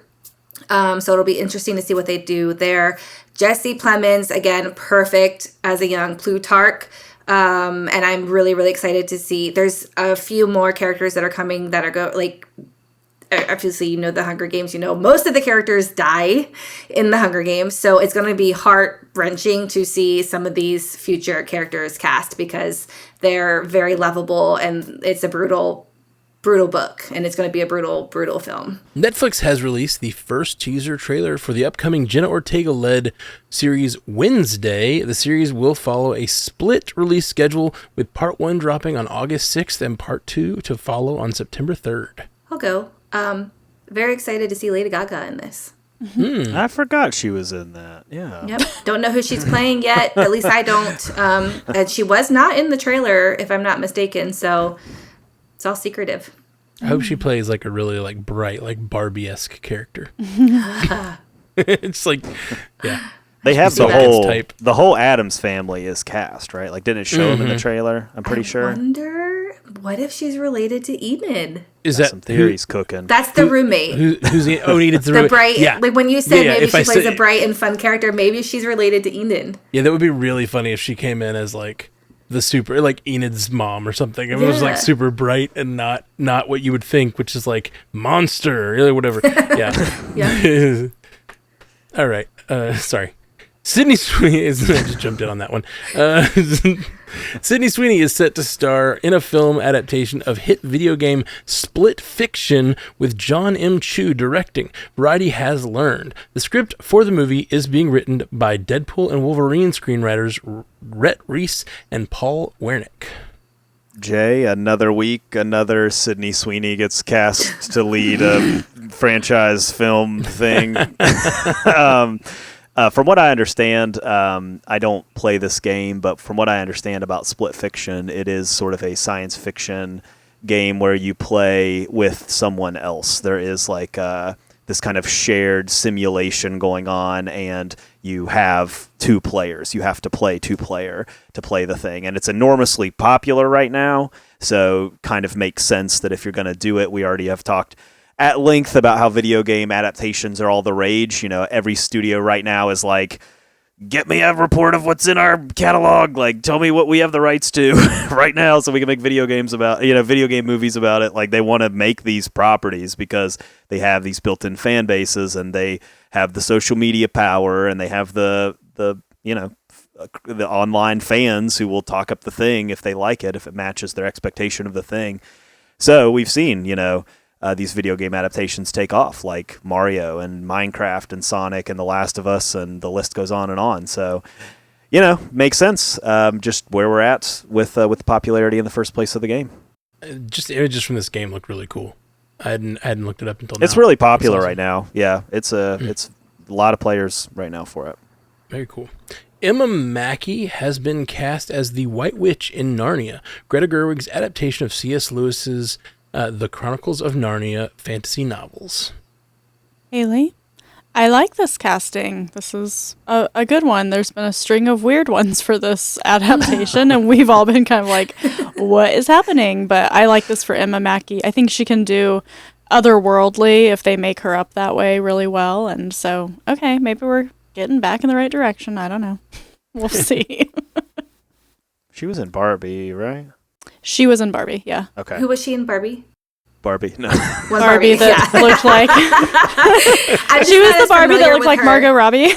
So it'll be interesting to see what they do there. Jesse Plemons, again, perfect as a young Plutarch. And I'm really, really excited to see. There's a few more characters that are coming that are obviously, you know, the Hunger Games, you know, most of the characters die in the Hunger Games. So it's going to be heart-wrenching to see some of these future characters cast because they're very lovable and it's a brutal book. And it's going to be a brutal film. Netflix has released the first teaser trailer for the upcoming Jenna Ortega-led series Wednesday. The series will follow a split release schedule with part 1 dropping on August 6th and part 2 to follow on September 3rd. I'll go. Very excited to see Lady Gaga in this. Mm-hmm. I forgot she was in that. Yeah. Yep. Don't know who she's playing yet. At least I don't. And she was not in the trailer, if I'm not mistaken. So it's all secretive. I hope she plays like a really like bright, like Barbie-esque character. It's like, yeah. They have the whole Addams family is cast, right? Like, didn't it show them in the trailer? I'm pretty sure. I wonder, what if she's related to Enid? Is that some theories cooking? That's the roommate. Who's Enid's the roommate? Bright, yeah. Like when you said maybe she plays a bright and fun character, maybe she's related to Enid. Yeah, that would be really funny if she came in as like the super, like Enid's mom or something. It was like super bright and not what you would think, which is like monster or whatever. Yeah. Yeah. All right. Sorry. Sydney Sweeney I just jumped in on that one. Sydney Sweeney is set to star in a film adaptation of hit video game Split Fiction with John M. Chu directing. Variety has learned. The script for the movie is being written by Deadpool and Wolverine screenwriters Rhett Reese and Paul Wernick. Jay, another week, another Sydney Sweeney gets cast to lead a franchise film thing. From what I understand, I don't play this game, but from what I understand about Split Fiction, it is sort of a science fiction game where you play with someone else. There is like this kind of shared simulation going on, and you have 2 players. You have to play 2-player to play the thing, and it's enormously popular right now, so kind of makes sense that if you're going to do it, we already have talked at length about how video game adaptations are all the rage. You know, every studio right now is like, get me a report of what's in our catalog. Like, tell me what we have the rights to right now so we can make video game movies about it. Like, they want to make these properties because they have these built-in fan bases and they have the social media power and they have the online fans who will talk up the thing if they like it, if it matches their expectation of the thing. So we've seen, these video game adaptations take off, like Mario and Minecraft and Sonic and The Last of Us, and the list goes on and on. So, makes sense. Just where we're at with the popularity in the first place of the game. Just images from this game look really cool. I hadn't looked it up until now. It's really popular right now. Yeah, it's a lot of players right now for it. Very cool. Emma Mackey has been cast as the White Witch in Narnia, Greta Gerwig's adaptation of C.S. Lewis's The Chronicles of Narnia fantasy novels. Haley, I like this casting. This is a good one. There's been a string of weird ones for this adaptation, and we've all been kind of like, what is happening? But I like this for Emma Mackey. I think she can do otherworldly if they make her up that way really well. And so, okay, maybe we're getting back in the right direction. I don't know. We'll see. She was in Barbie, right? She was in Barbie, yeah. Okay. Who was she in Barbie? Barbie, no. One Barbie that looked like... She was the Barbie that looked like Margot Robbie.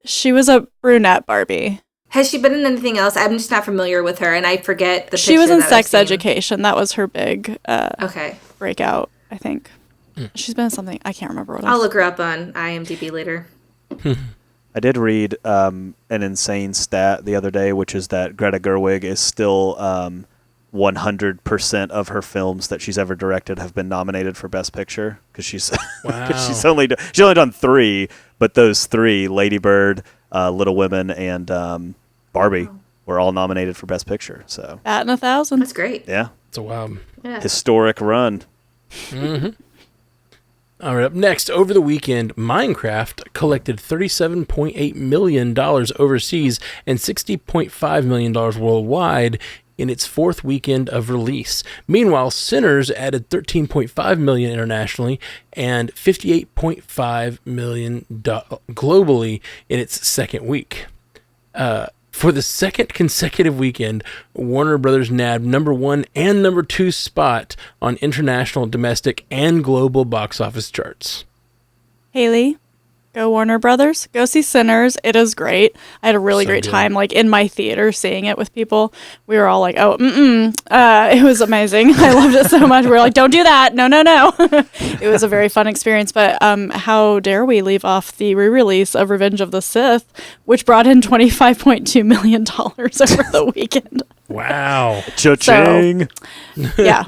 She was a brunette Barbie. Has she been in anything else? I'm just not familiar with her, and I forget the picture. She was in Sex Education. That was her big breakout, I think. She's been in something. I can't remember what else. I'll look her up on IMDb later. I did read an insane stat the other day, which is that Greta Gerwig is still 100% of her films that she's ever directed have been nominated for Best Picture, because she's she's only done 3, but those 3, Lady Bird, Little Women, and Barbie, were all nominated for Best Picture. So Bat in 1,000. That's great. yeah, It's a wild. Yeah. historic run. Mm-hmm. All right, up next, over the weekend, Minecraft collected $37.8 million overseas and $60.5 million worldwide in its 4th weekend of release. Meanwhile, Sinners added $13.5 million internationally and $58.5 million globally in its 2nd week. For the 2nd consecutive weekend, Warner Brothers nabbed number 1 and number 2 spot on international, domestic, and global box office charts. Haley, go Warner Brothers. Go see Sinners. It is great. I had a really great time, like in my theater, seeing it with people. We were all like, "Oh, it was amazing. I loved it so much." We were like, "Don't do that. No, no, no." It was a very fun experience. But how dare we leave off the re-release of Revenge of the Sith, which brought in $25.2 million over the weekend. Wow. Cha-ching. Yeah.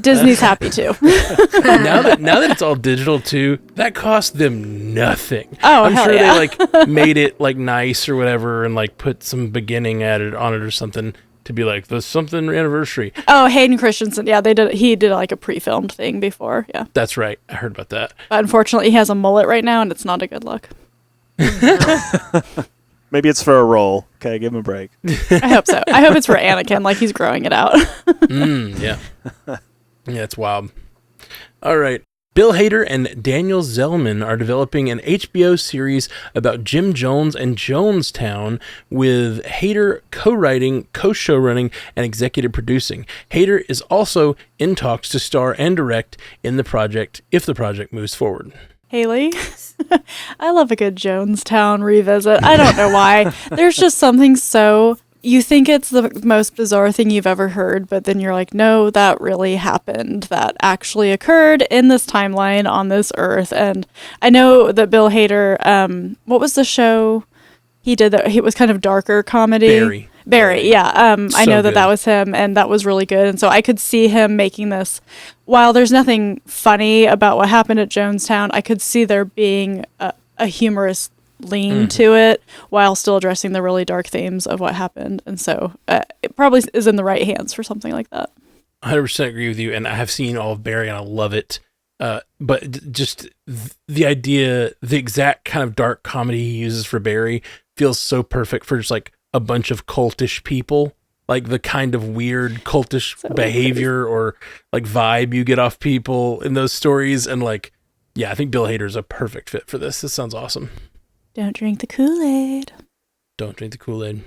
Disney's happy too. now that it's all digital too, that cost them nothing. Oh, I'm hell sure yeah. they like made it like nice or whatever and like put some beginning added on it or something to be like there's something anniversary. Oh, Hayden Christensen. Yeah, he did like a pre-filmed thing before. Yeah. That's right. I heard about that. But unfortunately, he has a mullet right now, and it's not a good look. Maybe it's for a role. Okay, give him a break. I hope so. I hope it's for Anakin, like he's growing it out. Yeah. Yeah, it's wild. All right. Bill Hader and Daniel Zellman are developing an HBO series about Jim Jones and Jonestown, with Hader co-writing, co-showrunning, and executive producing. Hader is also in talks to star and direct in the project if the project moves forward. Haley, I love a good Jonestown revisit. I don't know why. There's just something so... You think it's the most bizarre thing you've ever heard, but then you're like, no, that really happened. That actually occurred in this timeline on this earth. And I know that Bill Hader, what was the show he did that? It was kind of darker comedy. Barry, yeah. I know that was him, and that was really good. And so I could see him making this. While there's nothing funny about what happened at Jonestown, I could see there being a humorous lean to it while still addressing the really dark themes of what happened. And so it probably is in the right hands for something like that. 100% agree with you, and I have seen all of Barry, and I love it. But just the idea, the exact kind of dark comedy he uses for Barry feels so perfect for just like a bunch of cultish people, like the kind of weird cultish behavior or like vibe you get off people in those stories. And like, yeah, I think Bill Hader is a perfect fit for this. This sounds awesome. Don't drink the Kool-Aid. Don't drink the Kool-Aid.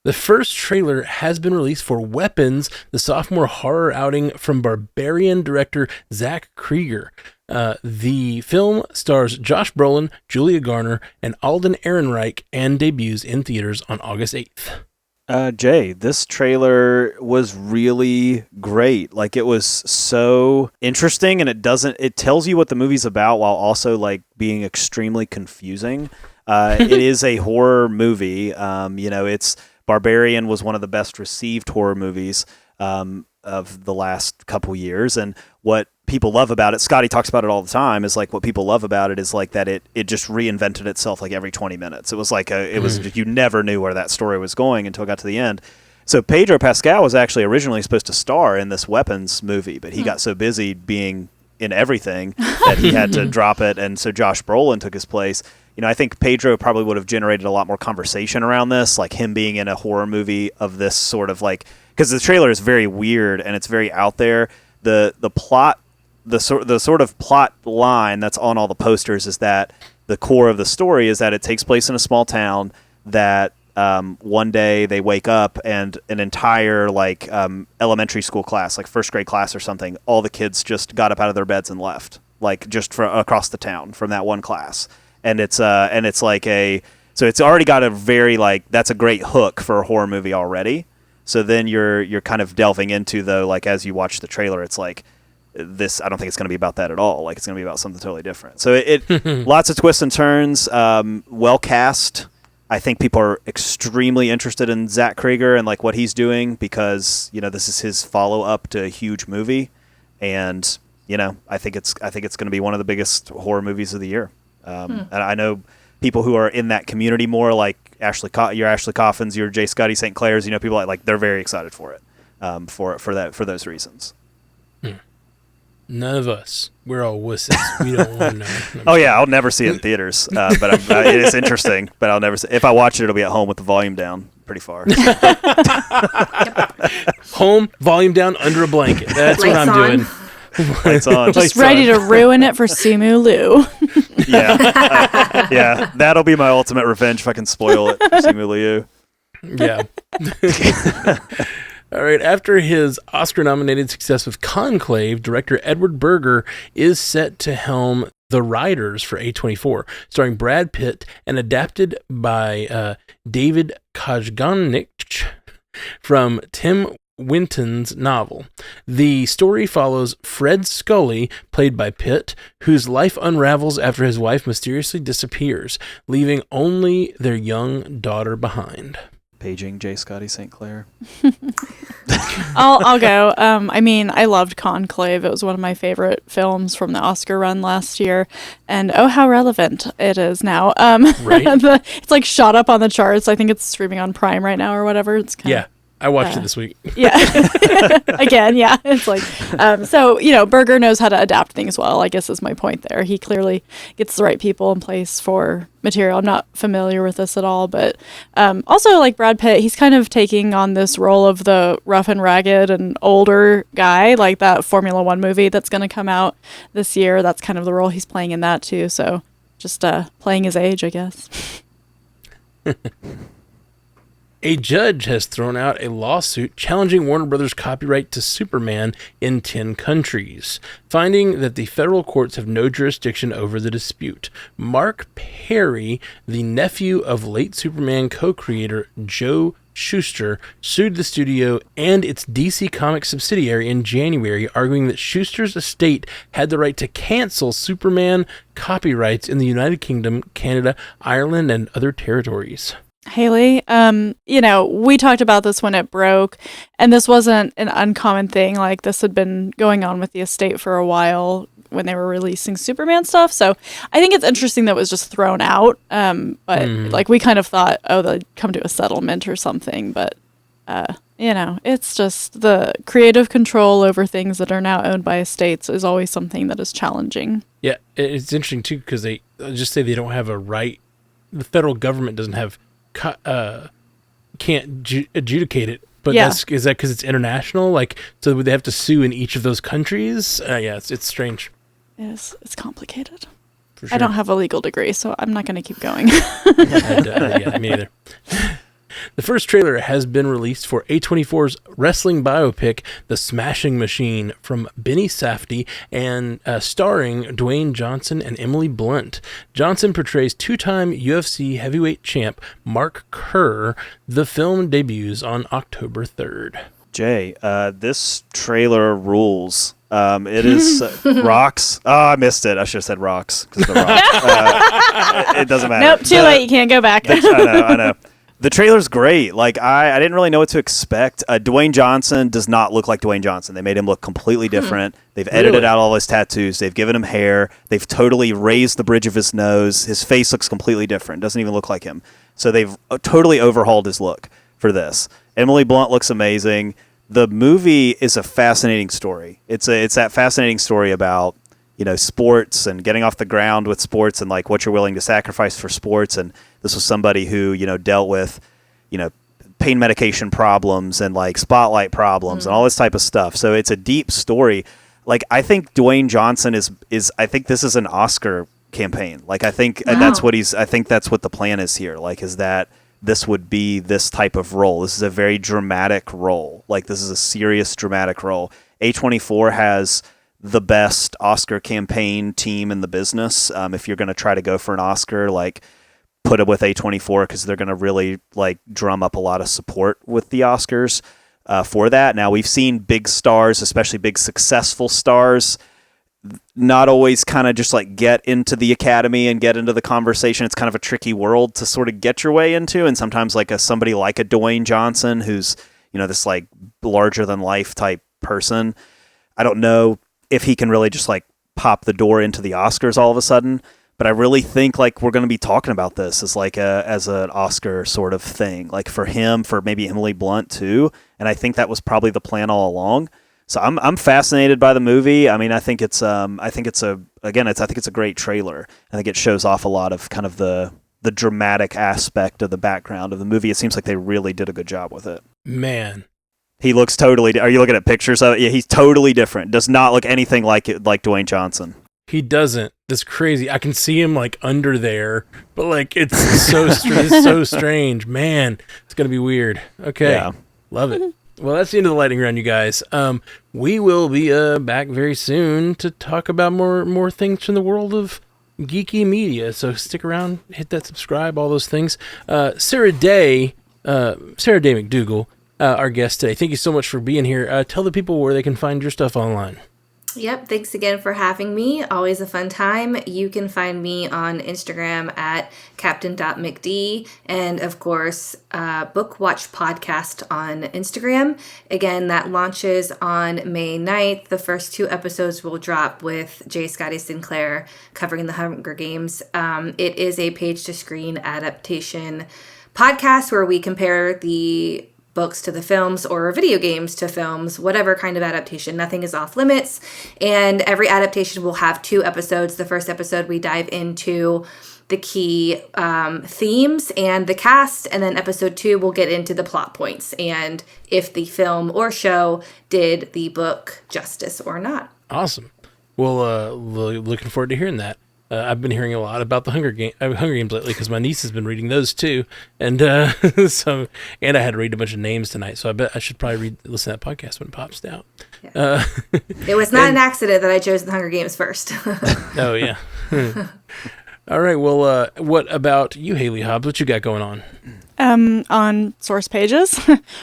The first trailer has been released for Weapons, the sophomore horror outing from Barbarian director Zach Krieger. The film stars Josh Brolin, Julia Garner, and Alden Ehrenreich, and debuts in theaters on August 8th. Jay, this trailer was really great. Like, it was so interesting, and it tells you what the movie's about while also like being extremely confusing. It is a horror movie. It's Barbarian was one of the best received horror movies of the last couple years, and what people love about it, Scotty talks about it all the time, is like what people love about it is like that it just reinvented itself like every 20 minutes. It was like you never knew where that story was going until it got to the end. So Pedro Pascal was actually originally supposed to star in this Weapons movie, but he got so busy being in everything that he had to drop it, and so Josh Brolin took his place. I think Pedro probably would have generated a lot more conversation around this, like him being in a horror movie of this sort of like, because the trailer is very weird and it's very out there. The plot, the sort of plot line that's on all the posters is that the core of the story is that it takes place in a small town, that one day they wake up and an entire like elementary school class, like first grade class or something, all the kids just got up out of their beds and left, like just across the town from that one class. And it's like so it's already got a very like, that's a great hook for a horror movie already. So then you're kind of delving into, though, like as you watch the trailer, it's like this. I don't think it's going to be about that at all. Like it's going to be about something totally different. So it lots of twists and turns. Well cast. I think people are extremely interested in Zach Krieger and like what he's doing because this is his follow up to a huge movie, and I think it's going to be one of the biggest horror movies of the year. And I know people who are in that community more, like your Ashley Coffins, your J. Scotty St. Clair's, people like they're very excited for it, for those reasons. None of us. We're all wusses. We don't want to know. Oh yeah, I'll never see it in theaters, but it is interesting. But I'll never see. If I watch it, it'll be at home with the volume down pretty far. Home, volume down, under a blanket. That's Lights what I'm on. doing. Lights on. Just ready to ruin it for Simu Liu. Yeah, that'll be my ultimate revenge if I can spoil it for Simu Liu. Yeah. All right. After his Oscar-nominated success with Conclave, director Edward Berger is set to helm The Riders for A24, starring Brad Pitt and adapted by David Kajganich from Tim Winton's novel. The story follows Fred Scully, played by Pitt, whose life unravels after his wife mysteriously disappears, leaving only their young daughter behind. Paging J. Scotty St. Clair. I'll go. I loved Conclave. It was one of my favorite films from the Oscar run last year, and oh, how relevant it is now. Right? It's like shot up on the charts. I think it's streaming on Prime right now or whatever. It's kind of, I watched it this week. Yeah. Again, yeah. It's like, Berger knows how to adapt things well, I guess is my point there. He clearly gets the right people in place for material. I'm not familiar with this at all, but also like Brad Pitt, he's kind of taking on this role of the rough and ragged and older guy, like that Formula One movie that's going to come out this year. That's kind of the role he's playing in that too. So just playing his age, I guess. A judge has thrown out a lawsuit challenging Warner Brothers' copyright to Superman in 10 countries, finding that the federal courts have no jurisdiction over the dispute. Mark Perry, the nephew of late Superman co-creator Joe Shuster, sued the studio and its DC Comics subsidiary in January, arguing that Shuster's estate had the right to cancel Superman copyrights in the United Kingdom, Canada, Ireland, and other territories. Haley, we talked about this when it broke, and this wasn't an uncommon thing. Like, this had been going on with the estate for a while when they were releasing Superman stuff. So I think it's interesting that it was just thrown out. But we kind of thought, they'd come to a settlement or something. But, it's just the creative control over things that are now owned by estates is always something that is challenging. Yeah, it's interesting, too, because they just say they don't have a right. The federal government doesn't have can't adjudicate it, but is that because it's international? Like, so would they have to sue in each of those countries? It's strange. It's complicated. For sure. I don't have a legal degree, so I'm not going to keep going. Me neither. The first trailer has been released for A24's wrestling biopic, The Smashing Machine, from Benny Safdie, and starring Dwayne Johnson and Emily Blunt. Johnson portrays two-time UFC heavyweight champ Mark Kerr. The film debuts on October 3rd. Jay, this trailer rules. It is rocks. Oh, I missed it. I should have said rocks. The rock. It doesn't matter. Nope, too late. You can't go back. I know. The trailer's great. Like, I didn't really know what to expect. Dwayne Johnson does not look like Dwayne Johnson. They made him look completely different. They've edited out all his tattoos. They've given him hair. They've totally raised the bridge of his nose. His face looks completely different. Doesn't even look like him. So they've totally overhauled his look for this. Emily Blunt looks amazing. The movie is a fascinating story. It's that fascinating story about, sports and getting off the ground with sports and like what you're willing to sacrifice for sports. And this was somebody who, dealt with, pain medication problems and like spotlight problems and all this type of stuff. So it's a deep story. Like, I think Dwayne Johnson is I think this is an Oscar campaign. Like, I think that's what I think that's what the plan is here. Like, is that this would be this type of role. This is a very dramatic role. Like, this is a serious dramatic role. A24 has the best Oscar campaign team in the business. If you're going to try to go for an Oscar, like, put it with A24, because they're going to really like drum up a lot of support with the Oscars for that. Now, we've seen big stars, especially big successful stars, not always kind of just like get into the Academy and get into the conversation. It's kind of a tricky world to sort of get your way into. And sometimes like somebody like a Dwayne Johnson, who's, you know, this like larger than life type person, I don't know if he can really just like pop the door into the Oscars all of a sudden. But I really think like we're going to be talking about this as like as an Oscar sort of thing, like for him, for maybe Emily Blunt too. And I think that was probably the plan all along. So I'm fascinated by the movie. I mean, I think it's a great trailer. I think it shows off a lot of kind of the dramatic aspect of the background of the movie. It seems like they really did a good job with it. Man, he looks totally. Are you looking at pictures of it? Yeah, he's totally different. Does not look anything like Dwayne Johnson. he doesn't. That's crazy. I can see him like under there, but like it's so strange. Man, it's gonna be weird. Okay, Yeah. Love it. Well, that's the end of the lightning round, you guys. We will be back very soon to talk about more things from the world of geeky media. So stick around, hit that subscribe, all those things. Sarah Day McDougal, our guest today. Thank you so much for being here. Tell the people where they can find your stuff online. Yep, thanks again for having me. Always a fun time. You can find me on Instagram at captain.mcd, and of course, Book Watch Podcast on Instagram. Again, that launches on May 9th. The first 2 episodes will drop with J. Scotty Sinclair covering the Hunger Games. It is a page-to-screen adaptation podcast where we compare the books to the films or video games to films, whatever kind of adaptation. Nothing is off limits. And every adaptation will have 2 episodes. The first episode, we dive into the key themes and the cast. And then episode 2, we'll get into the plot points and if the film or show did the book justice or not. Awesome. Well, looking forward to hearing that. I've been hearing a lot about the Hunger Games lately because my niece has been reading those too, and and I had to read a bunch of names tonight, so I bet I should probably listen to that podcast when it pops out. Yeah. It was not an accident that I chose the Hunger Games first. Oh yeah. All right. Well, what about you, Haley Hobbs? What you got going on? On Source Pages,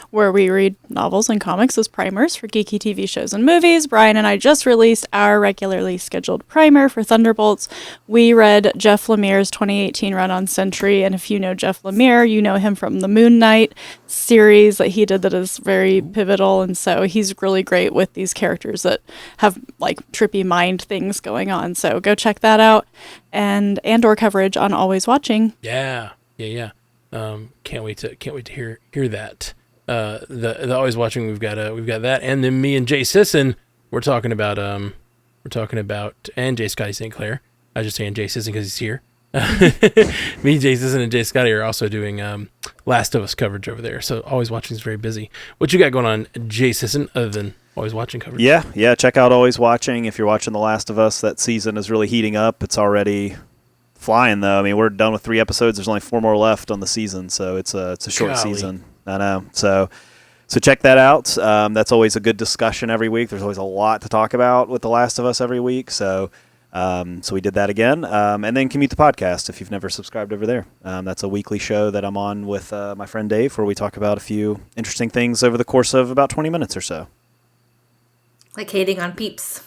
where we read novels and comics as primers for geeky TV shows and movies. Brian and I just released our regularly scheduled primer for Thunderbolts. We read Jeff Lemire's 2018 run on Sentry, and if you know Jeff Lemire, you know him from the Moon Knight series that he did that is very pivotal, and so he's really great with these characters that have like trippy mind things going on. So go check that out, and or coverage on Always Watching. Yeah. Can't wait to hear that. The Always Watching, we've got that, and then me and Jay Sisson, we're talking about and Jay Scotty Sinclair. I was just saying Jay Sisson because he's here. Me, Jay Sisson, and Jay Scotty are also doing Last of Us coverage over there. So Always Watching is very busy. What you got going on, Jay Sisson, other than Always Watching coverage? Yeah. Check out Always Watching if you're watching The Last of Us. That season is really heating up. It's already flying though. I mean, we're done with 3 episodes. There's only 4 more left on the season, so it's a short season. I know. So check that out. That's always a good discussion every week. There's always a lot to talk about with The Last of Us every week. So we did that again. And then Commute the Podcast if you've never subscribed over there. That's a weekly show that I'm on with my friend Dave, where we talk about a few interesting things over the course of about 20 minutes or so. Like hating on Peeps.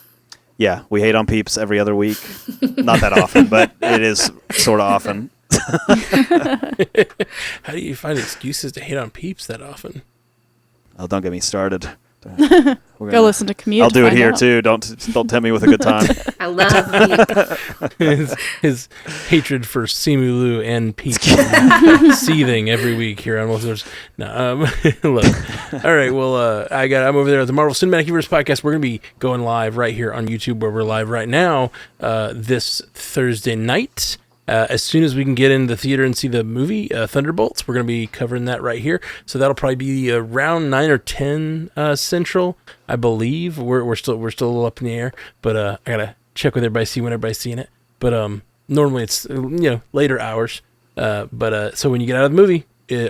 Yeah, we hate on Peeps every other week. Not that often, but it is sort of often. How do you find excuses to hate on Peeps that often? Oh, don't get me started. Go listen to Commute. I'll do it here too. Don't tempt me with a good time. I love Peeps. his hatred for Simu Liu and Peeps seething every week here on Multiverse. No, look. All right, well, I'm over there at the Marvel Cinematic Universe podcast. We're gonna be going live right here on YouTube, where we're live right now this Thursday night. As soon as we can get in the theater and see the movie Thunderbolts, we're going to be covering that right here. So that'll probably be around 9 or 10 Central, I believe. We're still a little up in the air, but I gotta check with everybody, see when everybody's seeing it. But normally it's later hours. But so when you get out of the movie,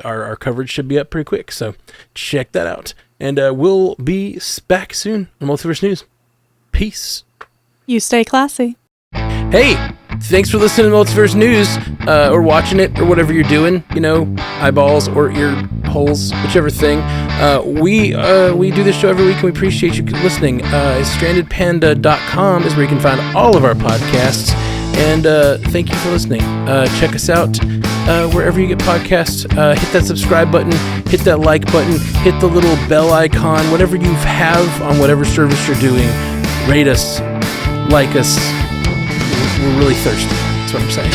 our coverage should be up pretty quick. So check that out. And we'll be back soon on Multiverse News. Peace. You stay classy. Hey, thanks for listening to Multiverse News, or watching it, or whatever you're doing. Eyeballs or ear holes, whichever thing. We do this show every week, and we appreciate you listening. StrandedPanda.com is where you can find all of our podcasts. And thank you for listening. Check us out wherever you get podcasts. Hit that subscribe button, hit that like button, hit the little bell icon, whatever you have on whatever service you're doing. Rate us, like us. We're really thirsty. That's what I'm saying.